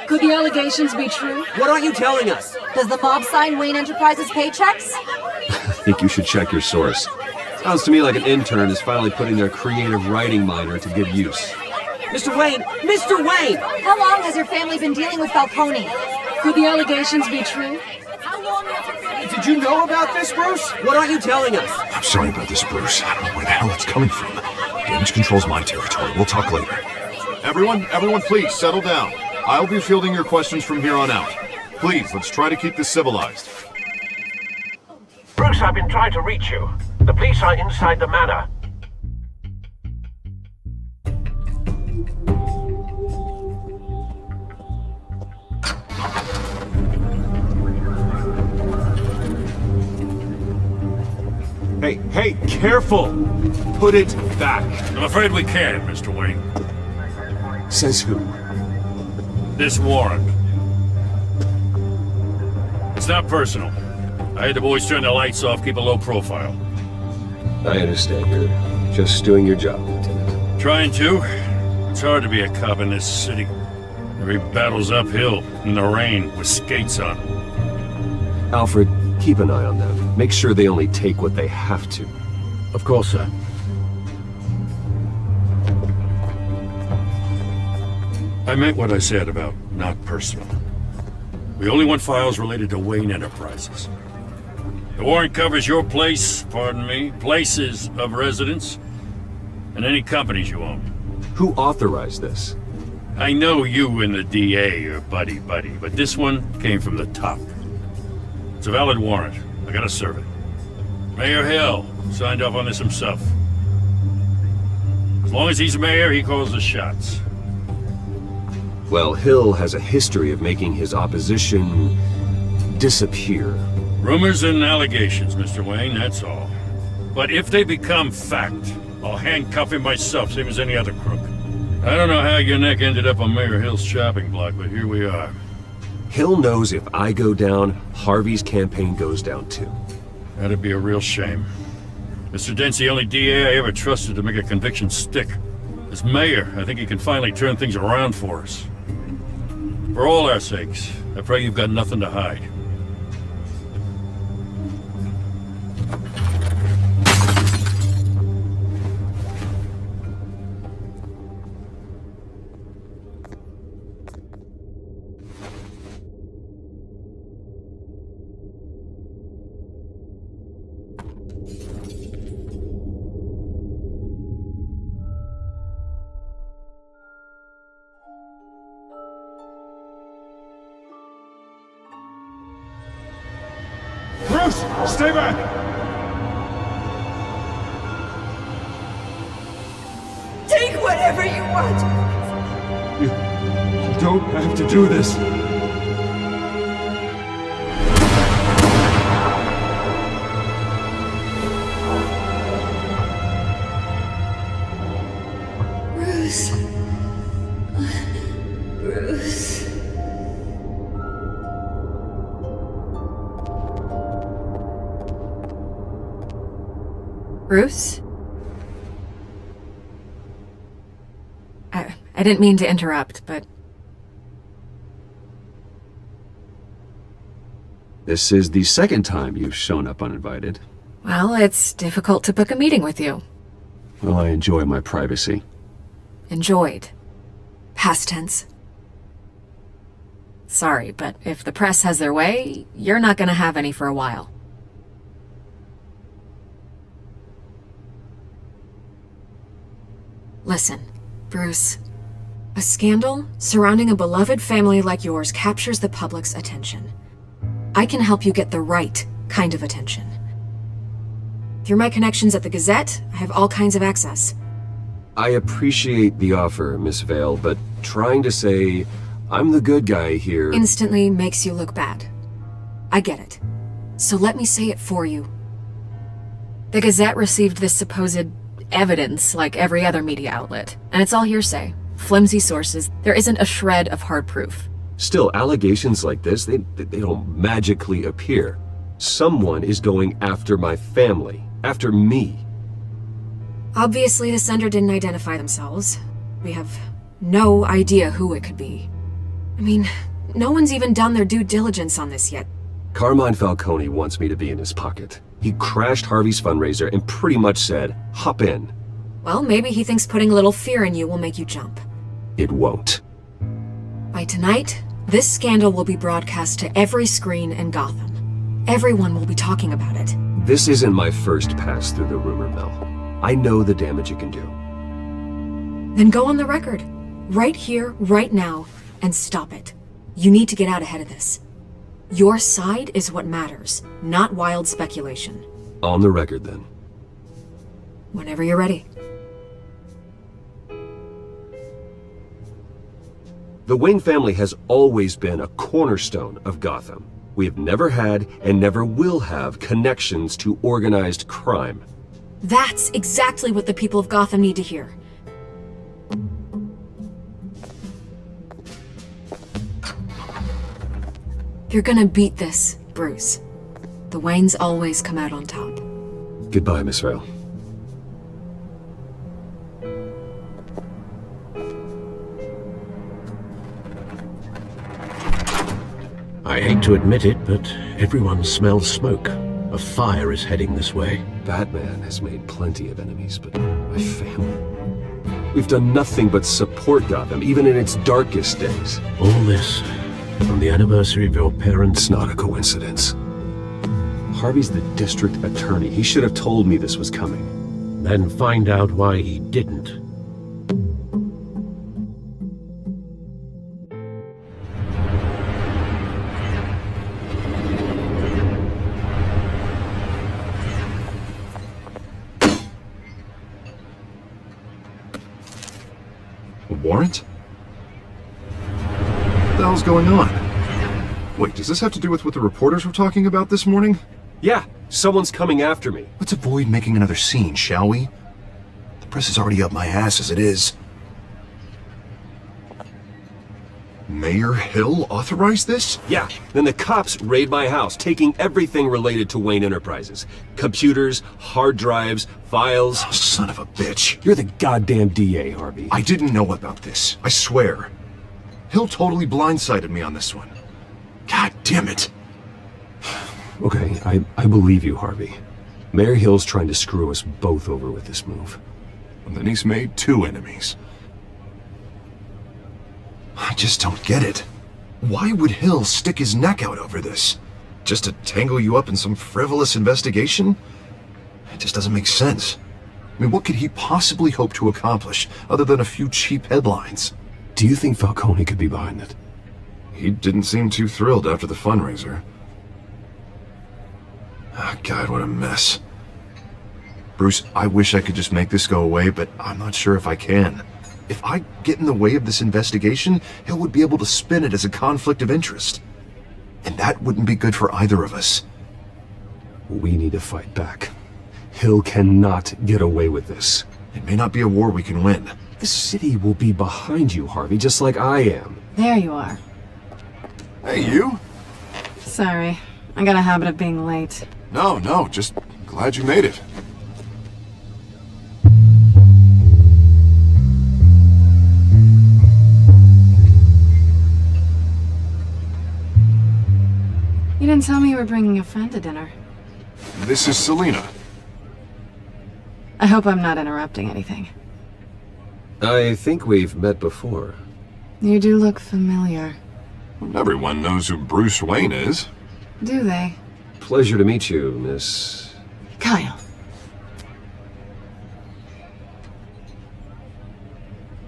Could the allegations be true? What aren't you telling us? Does the mob sign Wayne Enterprises paychecks? I think you should check your source. Sounds to me like an intern is finally putting their creative writing minor to good use. Mr. Wayne! How long has your family been dealing with Falcone? Could the allegations be true? Did you know about this, Bruce? What aren't you telling us? I'm sorry about this, Bruce. I don't know where the hell it's coming from. Damage control's my territory. We'll talk later. Everyone, please, settle down. I'll be fielding your questions from here on out. Please, let's try to keep this civilized. Bruce, I've been trying to reach you. The police are inside the manor. Hey, careful! Put it back. I'm afraid we can't, Mr. Wayne. Says who? This warrant. It's not personal. I had the boys turn the lights off, keep a low profile. I understand. You're just doing your job, Lieutenant. Trying to. It's hard to be a cop in this city. Every battle's uphill, in the rain, with skates on. Alfred, keep an eye on them. Make sure they only take what they have to. Of course, sir. I meant what I said about not personal. We only want files related to Wayne Enterprises. The warrant covers your place, pardon me, places of residence, and any companies you own. Who authorized this? I know you and the DA are buddy-buddy, but this one came from the top. It's a valid warrant. I gotta serve it. Mayor Hill signed off on this himself. As long as he's mayor, he calls the shots. Well, Hill has a history of making his opposition disappear. Rumors and allegations, Mr. Wayne, that's all. But if they become fact, I'll handcuff him myself, same as any other crook. I don't know how your neck ended up on Mayor Hill's chopping block, but here we are. Hill knows if I go down, Harvey's campaign goes down too. That'd be a real shame. Mr. Dent's the only DA I ever trusted to make a conviction stick. As mayor, I think he can finally turn things around for us. For all our sakes, I pray you've got nothing to hide. Bruce, stay back! Take whatever you want. You don't have to do this. Bruce? I didn't mean to interrupt, but... This is the second time you've shown up uninvited. Well, it's difficult to book a meeting with you. Well, I enjoy my privacy. Enjoyed. Past tense. Sorry, but if the press has their way, you're not gonna have any for a while. Listen, Bruce. A scandal surrounding a beloved family like yours captures the public's attention. I can help you get the right kind of attention. Through my connections at the Gazette, I have all kinds of access. I appreciate the offer, Miss Vale, but trying to say I'm the good guy here... Instantly makes you look bad. I get it. So let me say it for you. The Gazette received this supposed evidence like every other media outlet, and it's all hearsay. Flimsy sources. There isn't a shred of hard proof. Still, allegations like this, they don't magically appear. Someone is going after my family, after me. Obviously, the sender didn't identify themselves. We have no idea who it could be. I mean, no one's even done their due diligence on this yet. Carmine Falcone wants me to be in his pocket. He crashed Harvey's fundraiser and pretty much said, hop in. Well, maybe he thinks putting a little fear in you will make you jump. It won't. By tonight, this scandal will be broadcast to every screen in Gotham. Everyone will be talking about it. This isn't my first pass through the rumor mill. I know the damage it can do. Then go on the record. Right here, right now, and stop it. You need to get out ahead of this. Your side is what matters, not wild speculation. On the record, then. Whenever you're ready. The Wayne family has always been a cornerstone of Gotham. We have never had and never will have connections to organized crime. That's exactly what the people of Gotham need to hear. You're gonna beat this, Bruce. The Waynes always come out on top. Goodbye, Miss Vale. I hate to admit it, but everyone smells smoke. A fire is heading this way. Batman has made plenty of enemies, but my family... We've done nothing but support Gotham, even in its darkest days. All this on the anniversary of your parents' It's not a coincidence. Harvey's the district attorney. He should have told me this was coming. Then find out why he didn't. A warrant? What the hell's going on? Wait, does this have to do with what the reporters were talking about this morning? Yeah, someone's coming after me. Let's avoid making another scene, shall we? The press is already up my ass as it is. Mayor Hill authorized this? Yeah, then the cops raid my house, taking everything related to Wayne Enterprises. Computers, hard drives, files. Oh, son of a bitch. You're the goddamn DA, Harvey. I didn't know about this. I swear. Hill totally blindsided me on this one. God damn it. Okay, I believe you, Harvey. Mayor Hill's trying to screw us both over with this move. And then he's made two enemies. I just don't get it. Why would Hill stick his neck out over this? Just to tangle you up in some frivolous investigation? It just doesn't make sense. I mean, what could he possibly hope to accomplish other than a few cheap headlines? Do you think Falcone could be behind it? He didn't seem too thrilled after the fundraiser. Ah, God, what a mess. Bruce, I wish I could just make this go away, but I'm not sure if I can. If I get in the way of this investigation, Hill would be able to spin it as a conflict of interest. And that wouldn't be good for either of us. We need to fight back. Hill cannot get away with this. It may not be a war we can win. The city will be behind you, Harvey, just like I am. There you are. Hey, you? Sorry, I got a habit of being late. No, just glad you made it. You didn't tell me you were bringing a friend to dinner. This is Selena. I hope I'm not interrupting anything. I think we've met before. You do look familiar. Everyone knows who Bruce Wayne is. Do they? Pleasure to meet you, Miss... Kyle.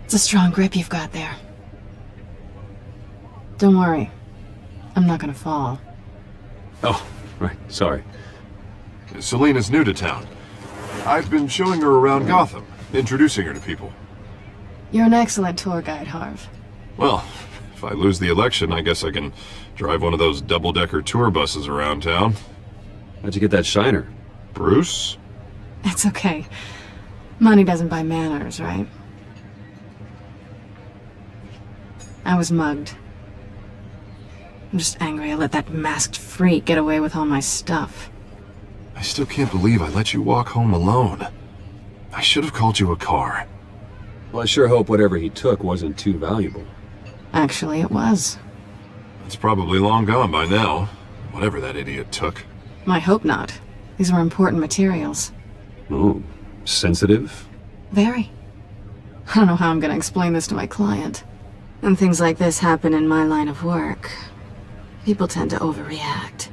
It's a strong grip you've got there. Don't worry. I'm not gonna fall. Oh, right, sorry. Selena's new to town. I've been showing her around Gotham, introducing her to people. You're an excellent tour guide, Harv. Well, if I lose the election, I guess I can drive one of those double-decker tour buses around town. How'd you get that shiner? Bruce? It's okay. Money doesn't buy manners, right? I was mugged. I'm just angry I let that masked freak get away with all my stuff. I still can't believe I let you walk home alone. I should have called you a car. Well, I sure hope whatever he took wasn't too valuable. Actually, it was. It's probably long gone by now, whatever that idiot took. I hope not. These were important materials. Ooh, sensitive? Very. I don't know how I'm gonna explain this to my client. When things like this happen in my line of work, people tend to overreact.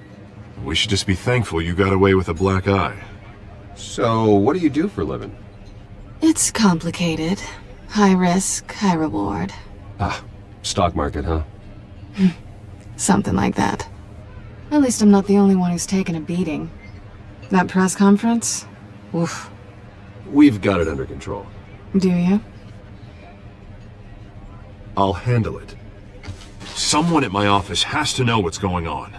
We should just be thankful you got away with a black eye. So, what do you do for a living? It's complicated. High risk, high reward. Ah, stock market, huh? Something like that. At least I'm not the only one who's taken a beating. That press conference? Oof. We've got it under control. Do you? I'll handle it. Someone at my office has to know what's going on.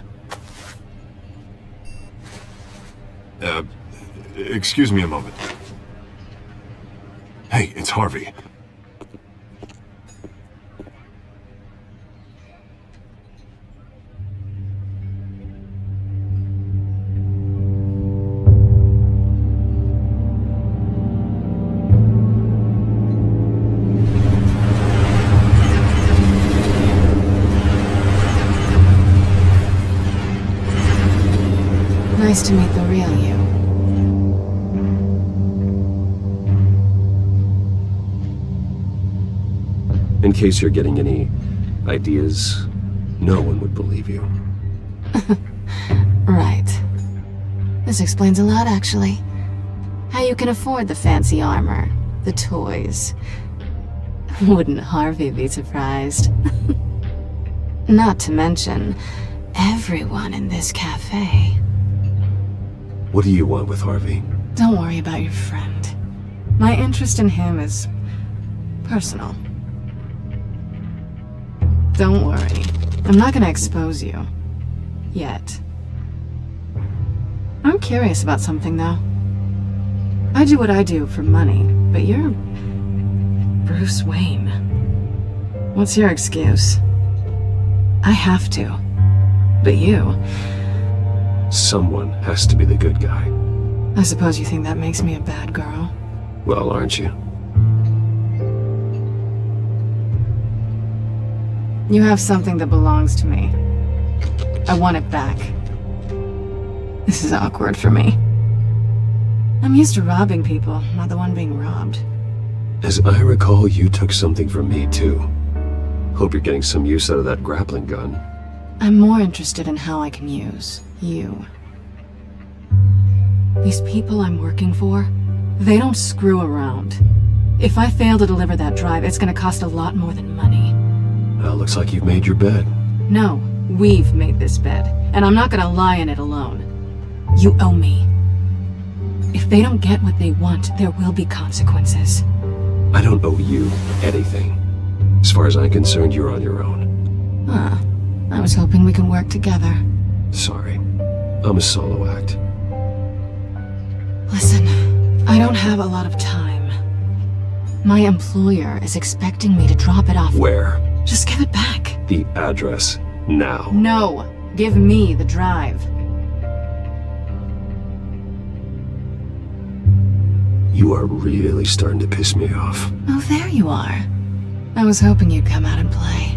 Excuse me a moment. Hey, it's Harvey. Nice to meet the real you. In case you're getting any ideas, no one would believe you. Right. This explains a lot, actually. How you can afford the fancy armor, the toys. Wouldn't Harvey be surprised? Not to mention, everyone in this cafe. What do you want with Harvey? Don't worry about your friend. My interest in him is personal. Don't worry. I'm not gonna expose you. Yet. I'm curious about something, though. I do what I do for money, but you're... Bruce Wayne. What's your excuse? I have to. But you... Someone has to be the good guy. I suppose you think that makes me a bad girl? Well, aren't you? You have something that belongs to me. I want it back. This is awkward for me. I'm used to robbing people, not the one being robbed. As I recall, you took something from me, too. Hope you're getting some use out of that grappling gun. I'm more interested in how I can use you. These people I'm working for, they don't screw around. If I fail to deliver that drive, it's gonna cost a lot more than money. Well, looks like you've made your bed. No, we've made this bed, and I'm not gonna lie in it alone. You owe me. If they don't get what they want, there will be consequences. I don't owe you anything. As far as I'm concerned, you're on your own. Huh. I was hoping we could work together. Sorry. I'm a solo act. Listen, I don't have a lot of time. My employer is expecting me to drop it off. Where? Just give it back. The address. Now. No. Give me the drive. You are really starting to piss me off. Oh, there you are. I was hoping you'd come out and play.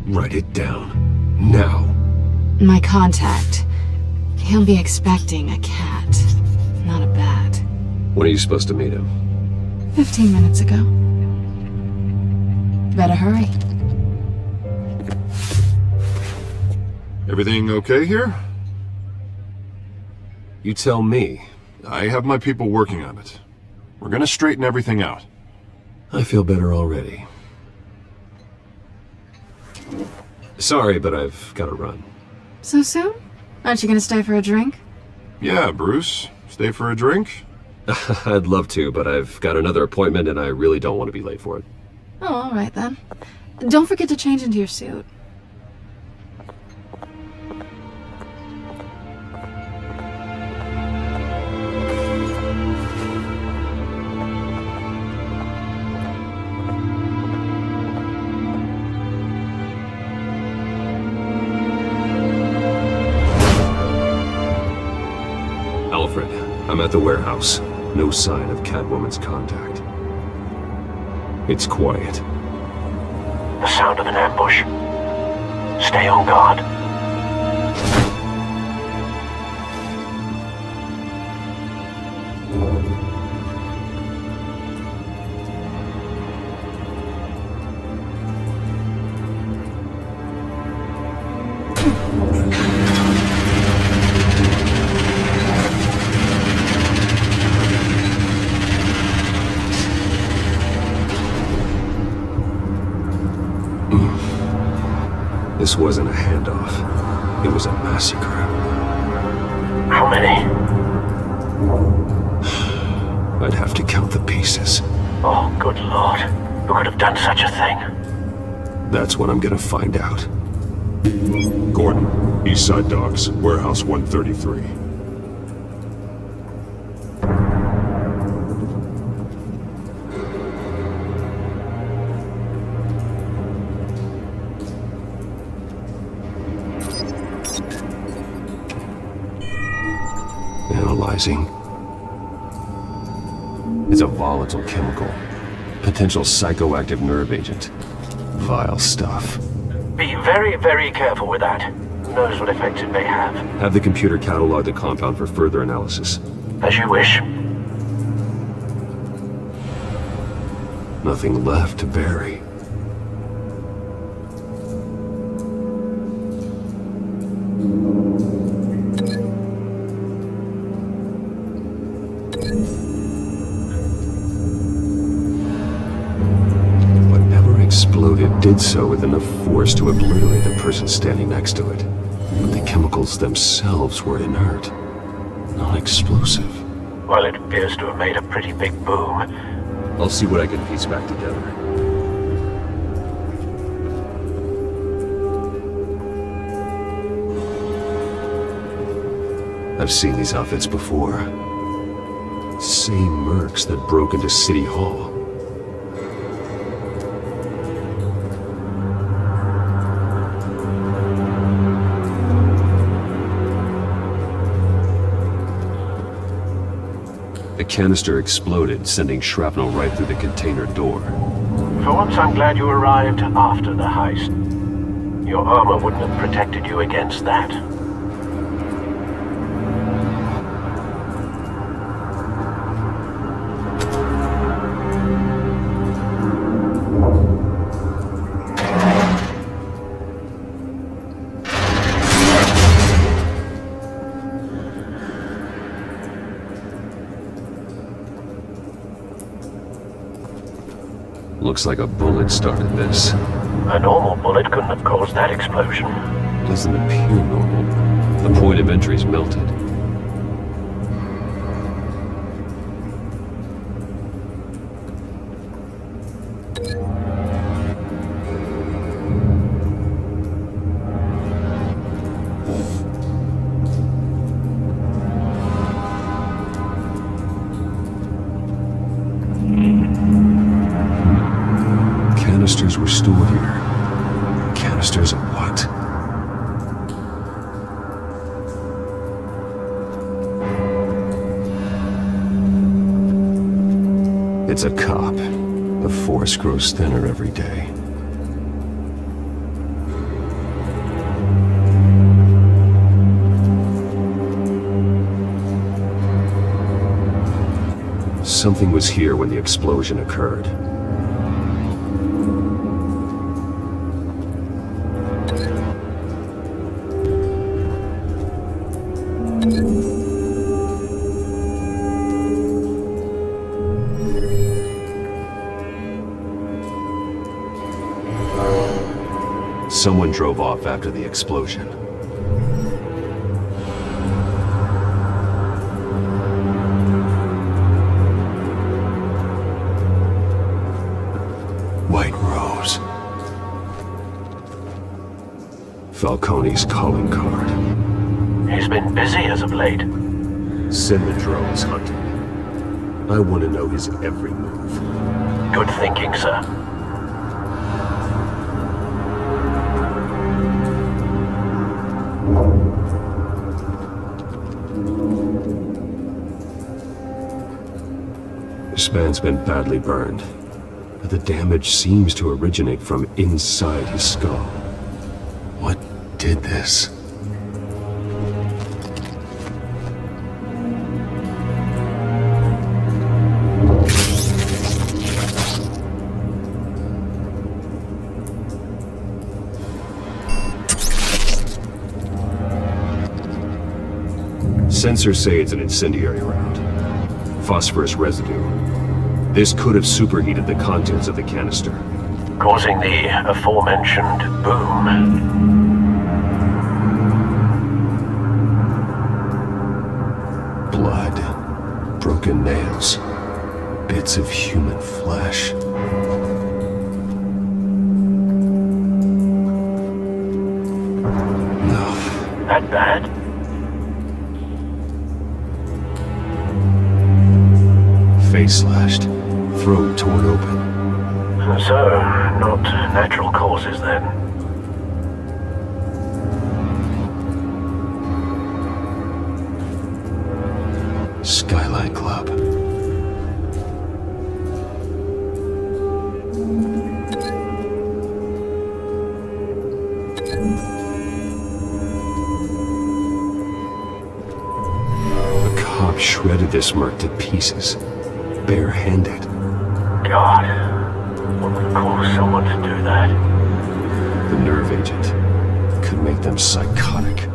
Write it down. Now. My contact. He'll be expecting a cat, not a bat. When are you supposed to meet him? 15 minutes ago. Better hurry. Everything okay here? You tell me. I have my people working on it. We're gonna straighten everything out. I feel better already. Sorry, but I've got to run. So soon? Aren't you gonna stay for a drink? Yeah, Bruce. Stay for a drink? I'd love to, but I've got another appointment and I really don't want to be late for it. Oh, all right then. Don't forget to change into your suit. Alfred, I'm at the warehouse. No sign of Catwoman's contact. It's quiet. The sound of an ambush. Stay on guard. This wasn't a handoff. It was a massacre. How many? I'd have to count the pieces. Oh, good lord. Who could have done such a thing? That's what I'm gonna find out. Gordon, Eastside Docks, Warehouse 133. Analyzing. It's a volatile chemical. Potential psychoactive nerve agent. Vile stuff. Be very, very careful with that. Who knows what effect it may have. Have the computer catalog the compound for further analysis. As you wish. Nothing left to bury. Whatever exploded did so with enough force to obliterate the person standing next to it. But the chemicals themselves were inert, non-explosive. Well, it appears to have made a pretty big boom. I'll see what I can piece back together. I've seen these outfits before. Same mercs that broke into City Hall. The canister exploded, sending shrapnel right through the container door. For once, I'm glad you arrived after the heist. Your armor wouldn't have protected you against that. Looks like a bullet started this. A normal bullet couldn't have caused that explosion. Doesn't appear normal. The point of entry's melted. Canisters were stored here. Canisters of what? It's a cop. The force grows thinner every day. something was here when the explosion occurred. Someone drove off after the explosion. White Rose. Falcone's calling card. He's been busy as of late. Send the drones hunting. I want to know his every move. Good thinking, sir. This man's been badly burned, but the damage seems to originate from inside his skull. What did this? Sensors say it's an incendiary round. Phosphorus residue. This could have superheated the contents of the canister, causing the aforementioned boom. Blood, broken nails, bits of human flesh. No. That bad? Face slashed, throat torn open. So, not natural causes then. Skyline Club. The cop shredded this merc to pieces. Bare-handed. God, what would cause someone to do that? The nerve agent could make them psychotic.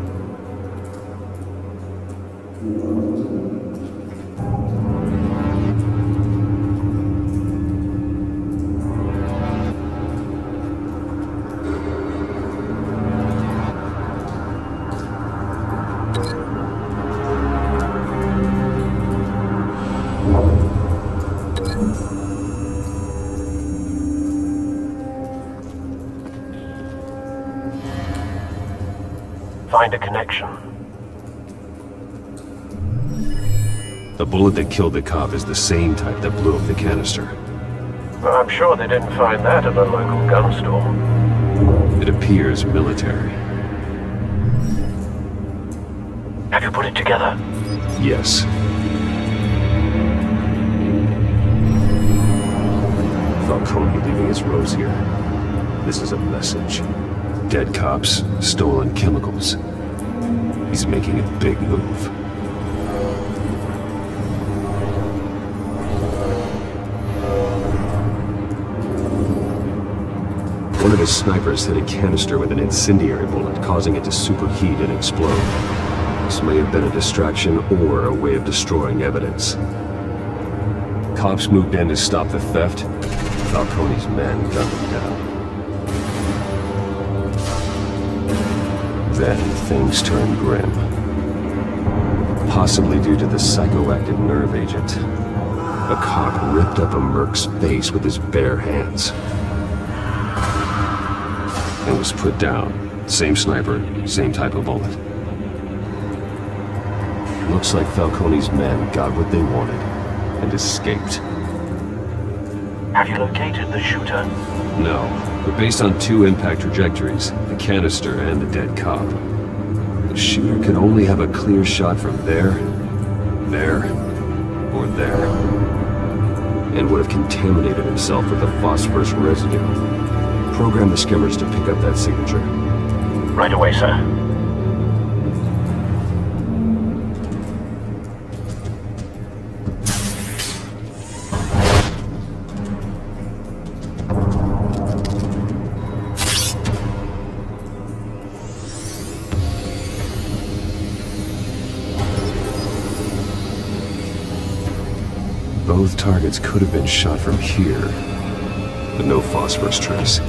Find a connection. The bullet that killed the cop is the same type that blew up the canister. Well, I'm sure they didn't find that at a local gun store. It appears military. Have you put it together? Yes. Falcone leaving his rose here. This is a message. Dead cops, stolen chemicals. He's making a big move. One of his snipers hit a canister with an incendiary bullet, causing it to superheat and explode. This may have been a distraction or a way of destroying evidence. Cops moved in to stop the theft. Falcone's men gunned them down. Then things turned grim. Possibly due to the psychoactive nerve agent. A cop ripped up a merc's face with his bare hands. And was put down. Same sniper, same type of bullet. Looks like Falcone's men got what they wanted and escaped. Have you located the shooter? No, but based on two impact trajectories, the canister and the dead cop, the shooter could only have a clear shot from there, or there, and would have contaminated himself with the phosphorus residue. Program the skimmers to pick up that signature. Right away, sir. Both targets could have been shot from here, but no phosphorus trace.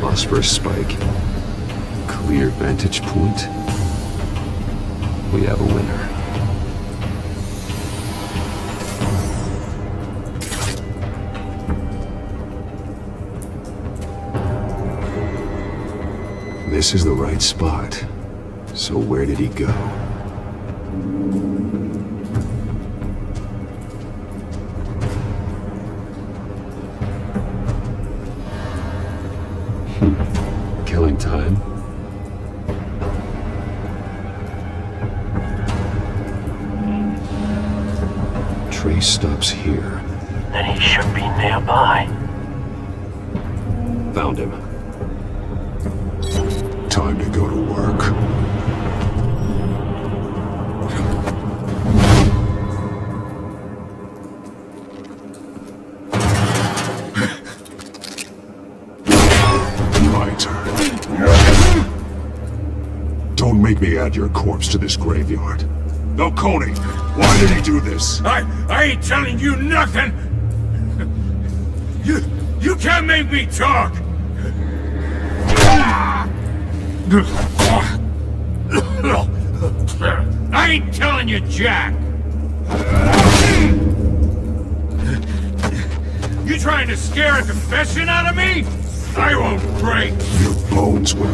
Phosphorus spike. Clear vantage point. We have a winner. This is the right spot. So where did he go? Killing time. Trace stops here. Then he should be nearby. Found him. Time to go to work. My turn. Don't make me add your corpse to this graveyard. Falcone, why did he do this? I ain't telling you nothing! You can't make me talk! I ain't telling you jack! You trying to scare a confession out of me? I won't break! Your bones will.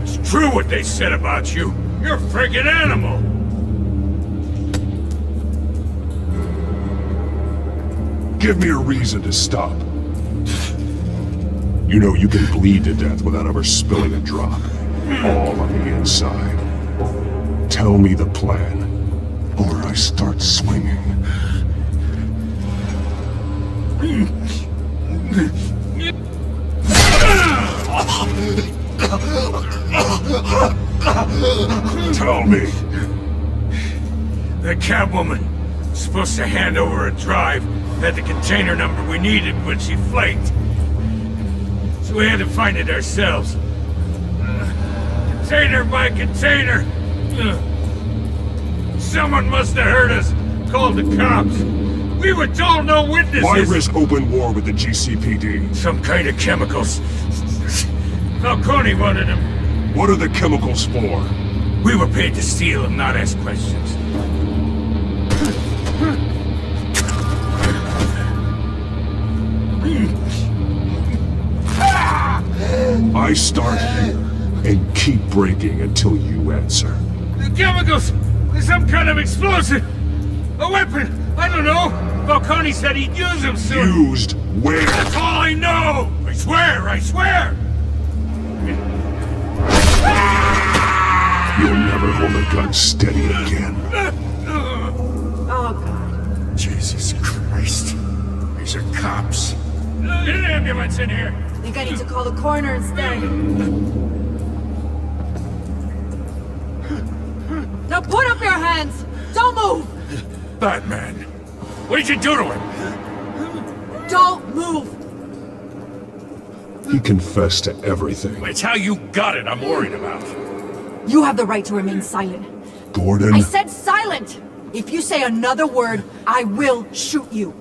It's true what they said about you. You're a freaking animal! Give me a reason to stop. You know you can bleed to death without ever spilling a drop. All on the inside. Tell me the plan, or I start swinging. Tell me. The Catwoman supposed to hand over a drive, had the container number we needed when she flaked. So we had to find it ourselves. Container by container. Someone must have heard us, called the cops. We were told no witnesses. Why risk open war with the GCPD? Some kind of chemicals. Falcone wanted them. What are the chemicals for? We were paid to steal them, not ask questions. I start here and keep breaking until you answer. The chemicals! Some kind of explosive! A weapon! I don't know! Falcone said he'd use them soon! Used where? That's all I know! I swear! I swear! You'll never hold a gun steady again. Oh, God. Jesus Christ. These are cops. Get an ambulance in here! I think I need to call the coroner instead. Now put up your hands! Don't move! Batman! What did you do to him? Don't move! He confessed to everything. It's how you got it I'm worried about. You have the right to remain silent. Gordon? I said silent! If you say another word, I will shoot you.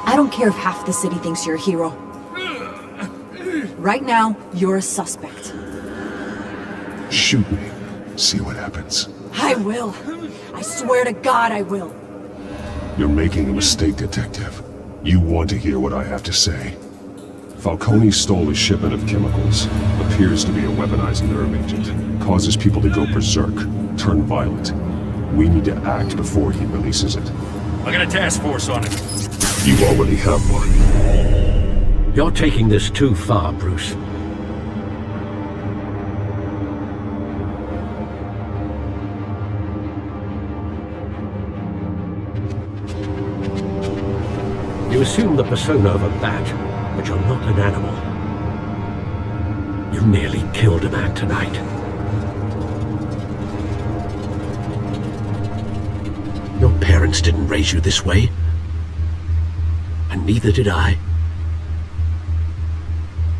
I don't care if half the city thinks you're a hero. Right now, you're a suspect. Shoot me. See what happens. I will. I swear to God I will. You're making a mistake, Detective. You want to hear what I have to say. Falcone stole a shipment of chemicals. Appears to be a weaponized nerve agent. Causes people to go berserk, turn violent. We need to act before he releases it. I got a task force on it. You already have one. You're taking this too far, Bruce. You assume the persona of a bat, but you're not an animal. You nearly killed a man tonight. Your parents didn't raise you this way. And neither did I.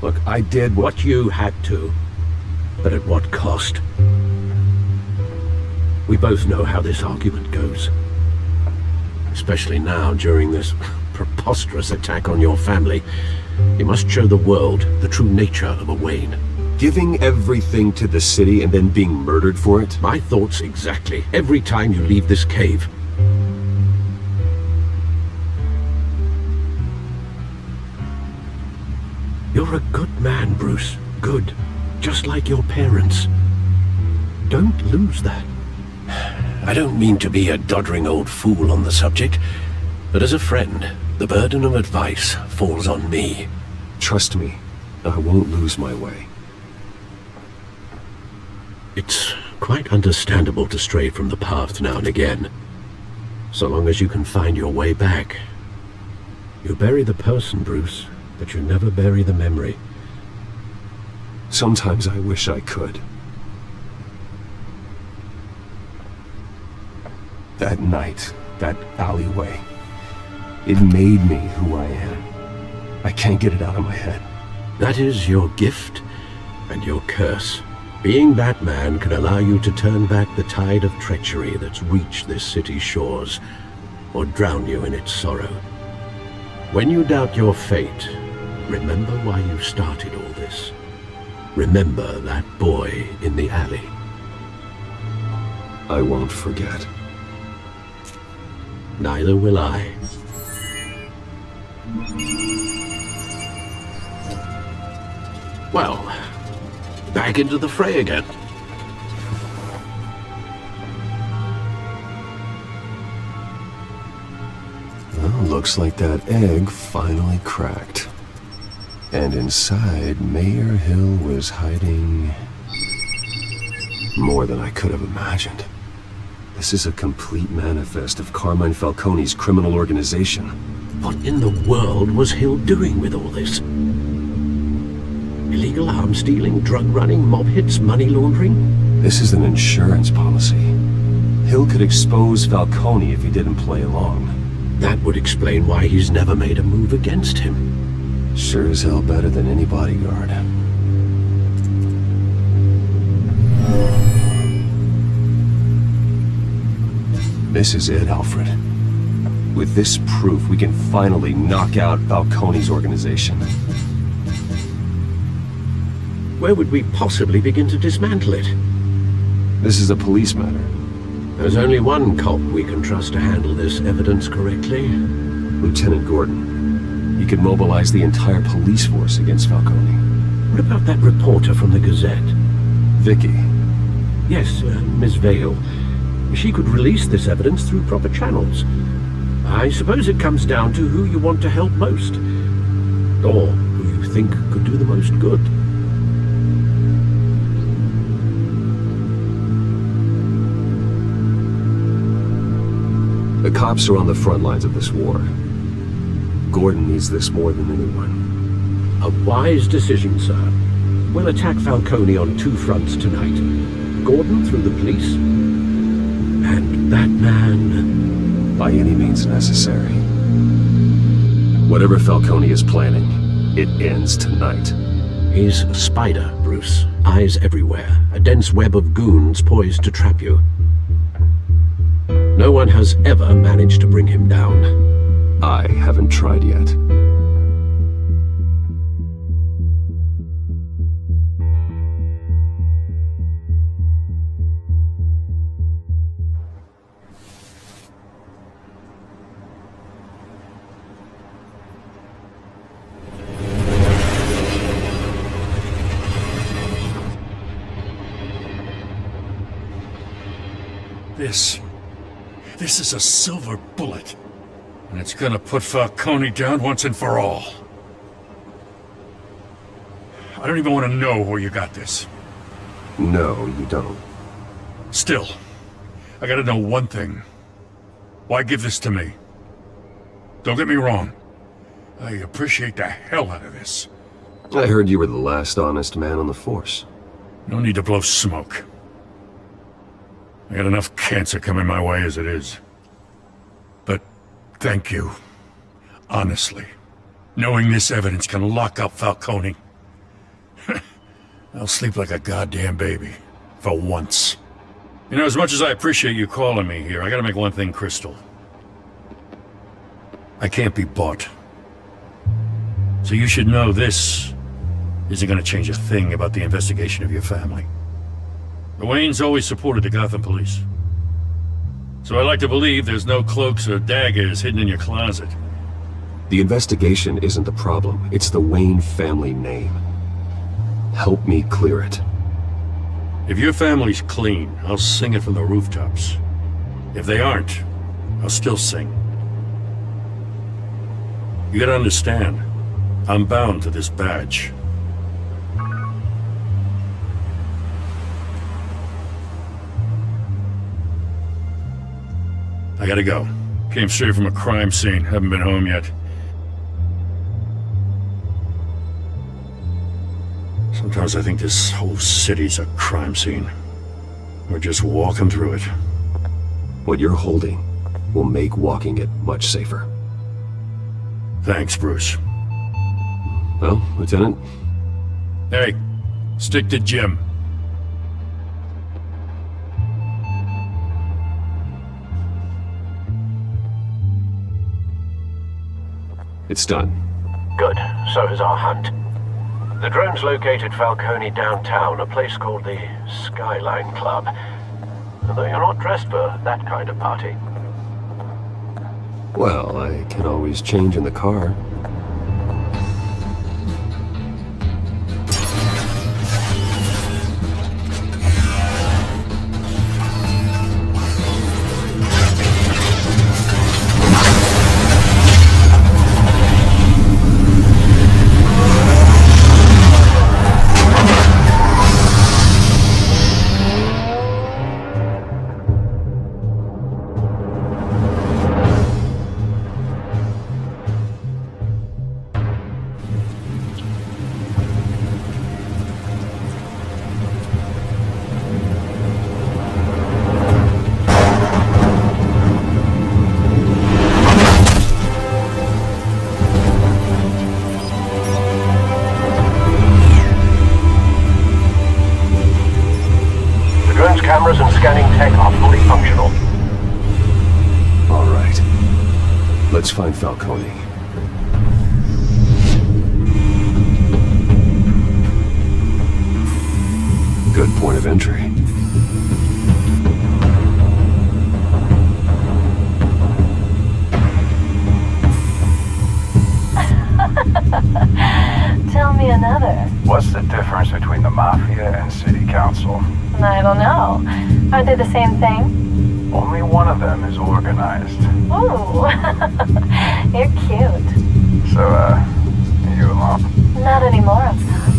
Look, I did what you had to. But at what cost? We both know how this argument goes. Especially now, during this preposterous attack on your family. You must show the world the true nature of a Wayne. Giving everything to the city and then being murdered for it? My thoughts exactly. Every time you leave this cave. You're a good man, Bruce. Good. Just like your parents. Don't lose that. I don't mean to be a doddering old fool on the subject, but as a friend, the burden of advice falls on me. Trust me, I won't lose my way. It's quite understandable to stray from the path now and again, so long as you can find your way back. You bury the person, Bruce, but you never bury the memory. Sometimes I wish I could. That night, that alleyway, it made me who I am. I can't get it out of my head. That is your gift and your curse. Being Batman can allow you to turn back the tide of treachery that's reached this city's shores, or drown you in its sorrow. When you doubt your fate, remember why you started all this. Remember that boy in the alley. I won't forget. Neither will I. Well, back into the fray again. Well, looks like that egg finally cracked. And inside, Mayor Hill was hiding more than I could have imagined. This is a complete manifest of Carmine Falcone's criminal organization. What in the world was Hill doing with all this? Illegal arms stealing, drug running, mob hits, money laundering? This is an insurance policy. Hill could expose Falcone if he didn't play along. That would explain why he's never made a move against him. Sure as hell better than any bodyguard. This is it, Alfred. With this proof, we can finally knock out Falcone's organization. Where would we possibly begin to dismantle it? This is a police matter. There's only one cop we can trust to handle this evidence correctly. Lieutenant Gordon. He could mobilize the entire police force against Falcone. What about that reporter from the Gazette? Vicky. Yes, Miss Vale. She could release this evidence through proper channels. I suppose it comes down to who you want to help most. Or who you think could do the most good. The cops are on the front lines of this war. Gordon needs this more than anyone. A wise decision, sir. We'll attack Falcone on two fronts tonight. Gordon through the police, and Batman by any means necessary. Whatever Falcone is planning, it ends tonight. He's a spider, Bruce. Eyes everywhere. A dense web of goons poised to trap you. No one has ever managed to bring him down. I haven't tried yet. This is a silver bullet. And it's gonna put Falcone down once and for all. I don't even want to know where you got this. No, you don't. Still, I gotta know one thing. Why give this to me? Don't get me wrong. I appreciate the hell out of this. I heard you were the last honest man on the force. No need to blow smoke. I got enough cancer coming my way as it is. But thank you. Honestly. Knowing this evidence can lock up Falcone. I'll sleep like a goddamn baby. For once. You know, as much as I appreciate you calling me here, I gotta make one thing crystal. I can't be bought. So you should know this isn't gonna change a thing about the investigation of your family. The Waynes always supported the Gotham police. So I like to believe there's no cloaks or daggers hidden in your closet. The investigation isn't the problem. It's the Wayne family name. Help me clear it. If your family's clean, I'll sing it from the rooftops. If they aren't, I'll still sing. You gotta understand, I'm bound to this badge. I gotta go. Came straight from a crime scene. Haven't been home yet. Sometimes I think this whole city's a crime scene. We're just walking through it. What you're holding will make walking it much safer. Thanks, Bruce. Well, Lieutenant? Hey, stick to Jim. It's done. Good. So is our hunt. The drones located Falcone downtown, a place called the Skyline Club. Although you're not dressed for that kind of party. Well, I can always change in the car. Cameras and scanning tech are fully functional. All right. Let's find Falcone. Good point of entry. Tell me another. What's the difference between the Mafia and City Council? I don't know. Aren't they the same thing? Only one of them is organized. Ooh, you're cute. So, are you alone? Not anymore, I'm not.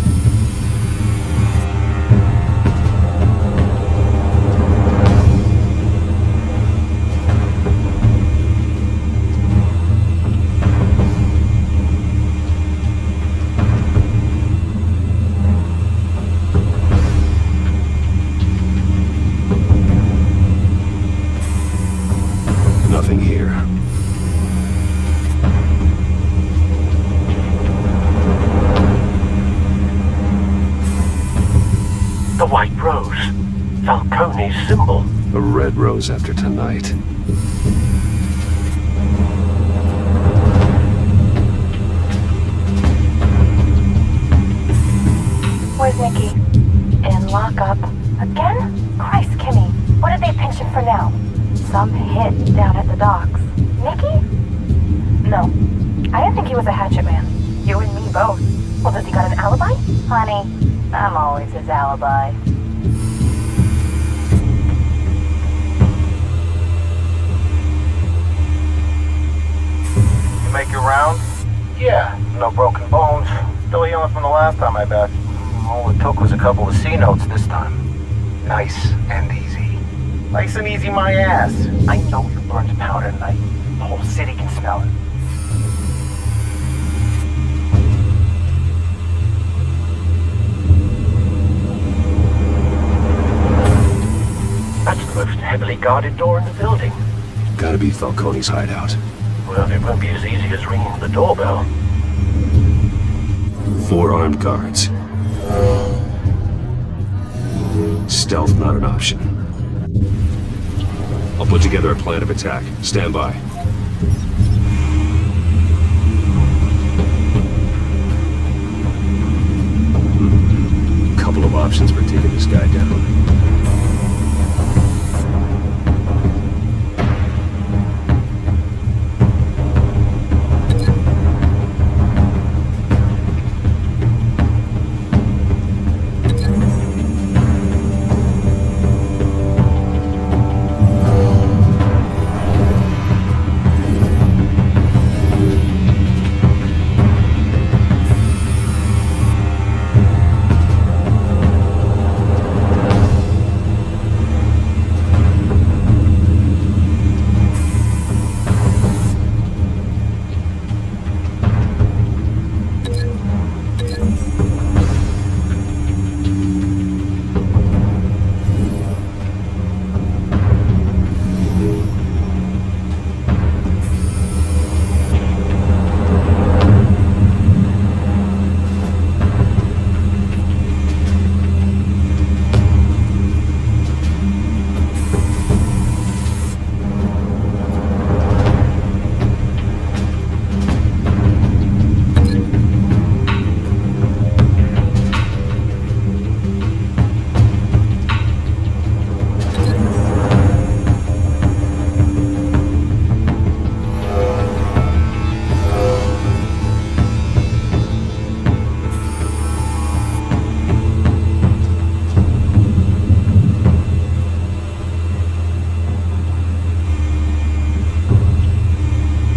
Nothing here. The white rose. Falcone's symbol. A red rose after tonight. Where's Nikki? In lockup. Again? Christ, Kimmy. What did they pinch him for now? Some hit down at the docks. Nikki? No. I didn't think he was a hatchet man. You and me both. Well, does he got an alibi? Honey, I'm always his alibi. You make your rounds? Yeah, no broken bones. Still healing from the last time, I bet. All it took was a couple of C notes this time. Nice and easy. Nice and easy, my ass. I know you burned powder tonight. The whole city can smell it. That's the most heavily guarded door in the building. Gotta be Falcone's hideout. Well, it won't be as easy as ringing the doorbell. 4 armed guards. Stealth not an option. I'll put together a plan of attack. Stand by. Couple of options for taking this guy down.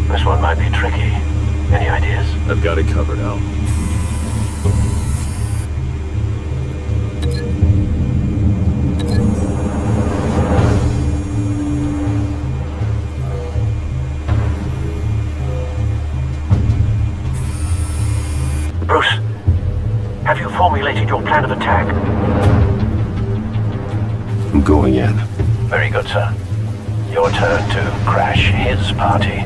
This one might be tricky. Any ideas? I've got it covered, Al. Bruce, have you formulated your plan of attack? I'm going in. Very good, sir. Your turn to crash his party.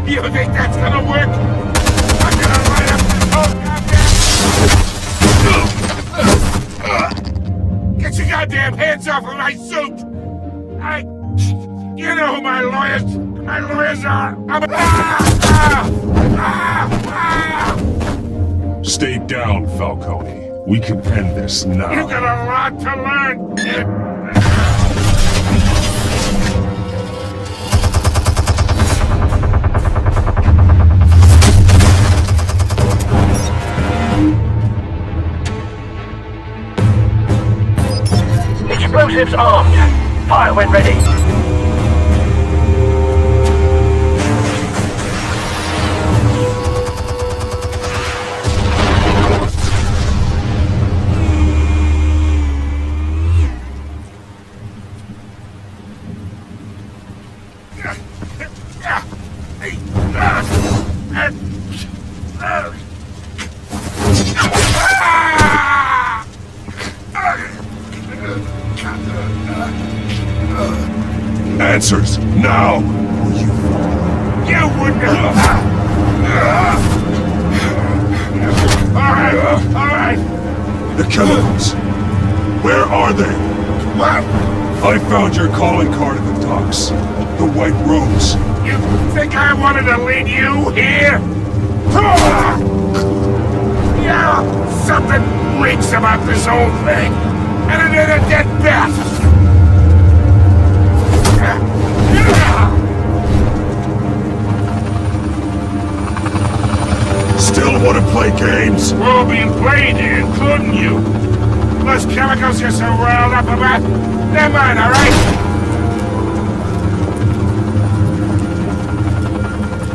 You think that's gonna work? I'm gonna light up the whole goddamn... Get your goddamn hands off of my suit! You know who my lawyers are! Stay down, Falcone. We can end this now. You got a lot to learn, kid! Explosives armed. Fire when ready. Answers, now! You wouldn't have... Alright! The chemicals! Where are they? What? I found your calling card at the docks. The White Rose. You think I wanted to lead you here? Yeah, something reeks about this whole thing. And it ain't a dead bat. Still want to play games? We're all being played here, including you. Those chemicals you're so riled up about, they're mine, alright?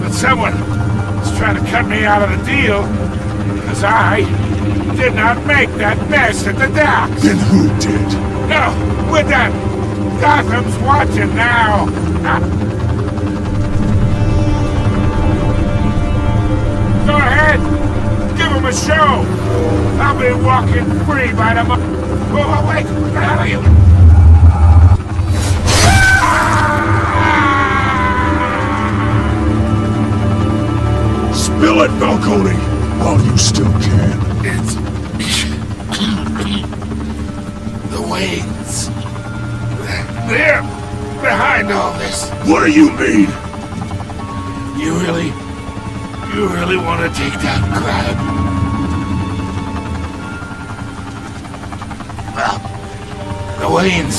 But someone is trying to cut me out of the deal, because I did not make that mess at the docks. Then who did? No, we're done. Gotham's watching now. Go ahead. Give him a show. I'll be walking free by tomorrow. Oh, wait. What the hell are you? Spill it, Falcone, while you still can. It's... the Waynes. They're behind all this. What do you mean? You really want to take that crowd? Well, the Waynes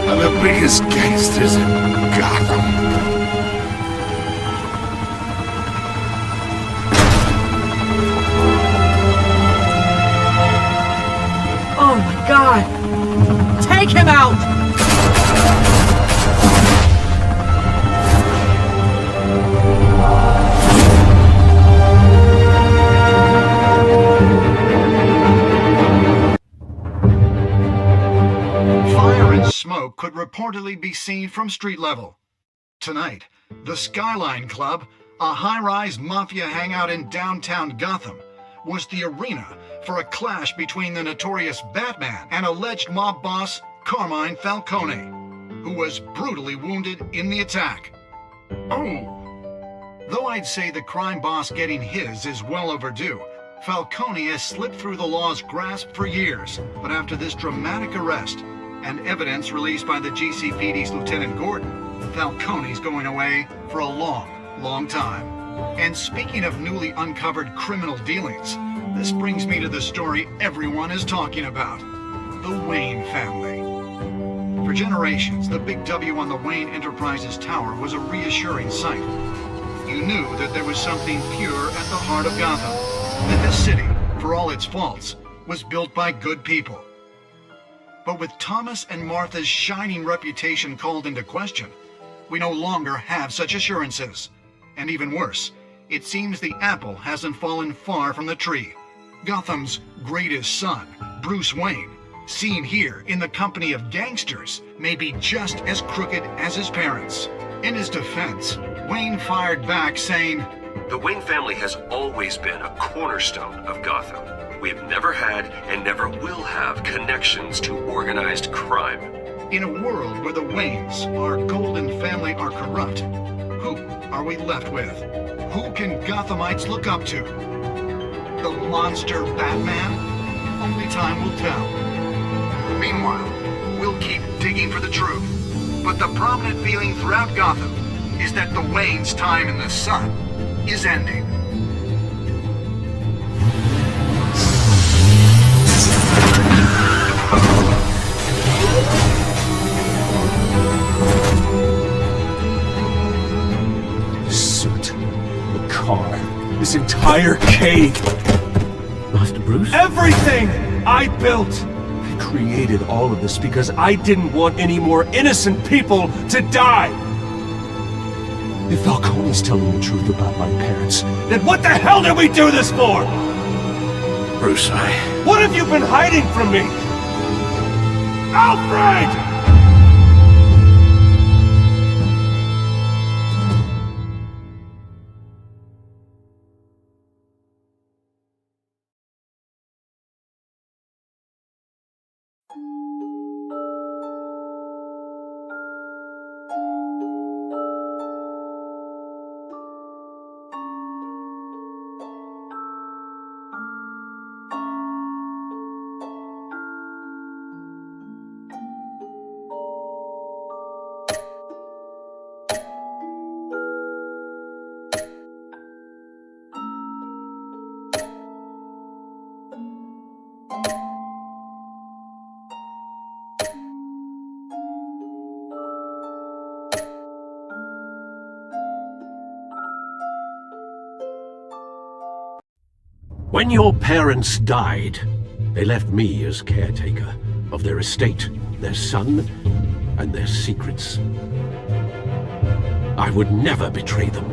are the biggest gangsters in Gotham. Oh my God! Take him out! Fire and smoke could reportedly be seen from street level. Tonight, the Skyline Club, a high-rise mafia hangout in downtown Gotham, was the arena for a clash between the notorious Batman and alleged mob boss Carmine Falcone, who was brutally wounded in the attack. Oh! Though I'd say the crime boss getting his is well overdue, Falcone has slipped through the law's grasp for years, but after this dramatic arrest and evidence released by the GCPD's Lieutenant Gordon, Falcone's going away for a long, long time. And speaking of newly uncovered criminal dealings, this brings me to the story everyone is talking about, the Wayne family. For generations, the big W on the Wayne Enterprises Tower was a reassuring sight. You knew that there was something pure at the heart of Gotham, that this city, for all its faults, was built by good people. But with Thomas and Martha's shining reputation called into question, we no longer have such assurances. And even worse, it seems the apple hasn't fallen far from the tree. Gotham's greatest son, Bruce Wayne, seen here in the company of gangsters, may be just as crooked as his parents. In his defense, Wayne fired back saying, "The Wayne family has always been a cornerstone of Gotham. We have never had and never will have connections to organized crime." In a world where the Waynes, our golden family, are corrupt, who are we left with? Who can Gothamites look up to? The monster Batman? Only time will tell. Meanwhile, we'll keep digging for the truth. But the prominent feeling throughout Gotham is that the Wayne's time in the sun is ending. The suit, the car, this entire cave. Master Bruce? Everything I built! I created all of this because I didn't want any more innocent people to die! If Falcone's telling the truth about my parents, then what the hell did we do this for? Bruce, What have you been hiding from me? Alfred! When your parents died, they left me as caretaker of their estate, their son, and their secrets. I would never betray them.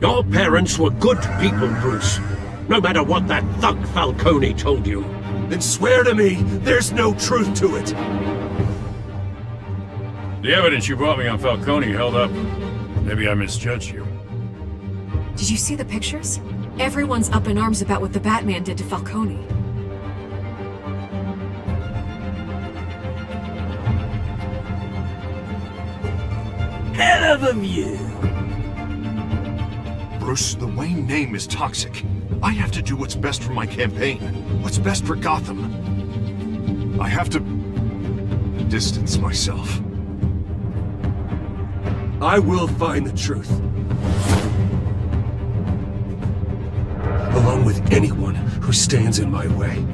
Your parents were good people, Bruce. No matter what that thug Falcone told you. Then swear to me there's no truth to it. The evidence you brought me on Falcone held up. Maybe I misjudged you. Did you see the pictures? Everyone's up in arms about what the Batman did to Falcone. Hell of a view! Bruce, the Wayne name is toxic. I have to do what's best for my campaign. What's best for Gotham. I have to distance myself. I will find the truth. Along with anyone who stands in my way.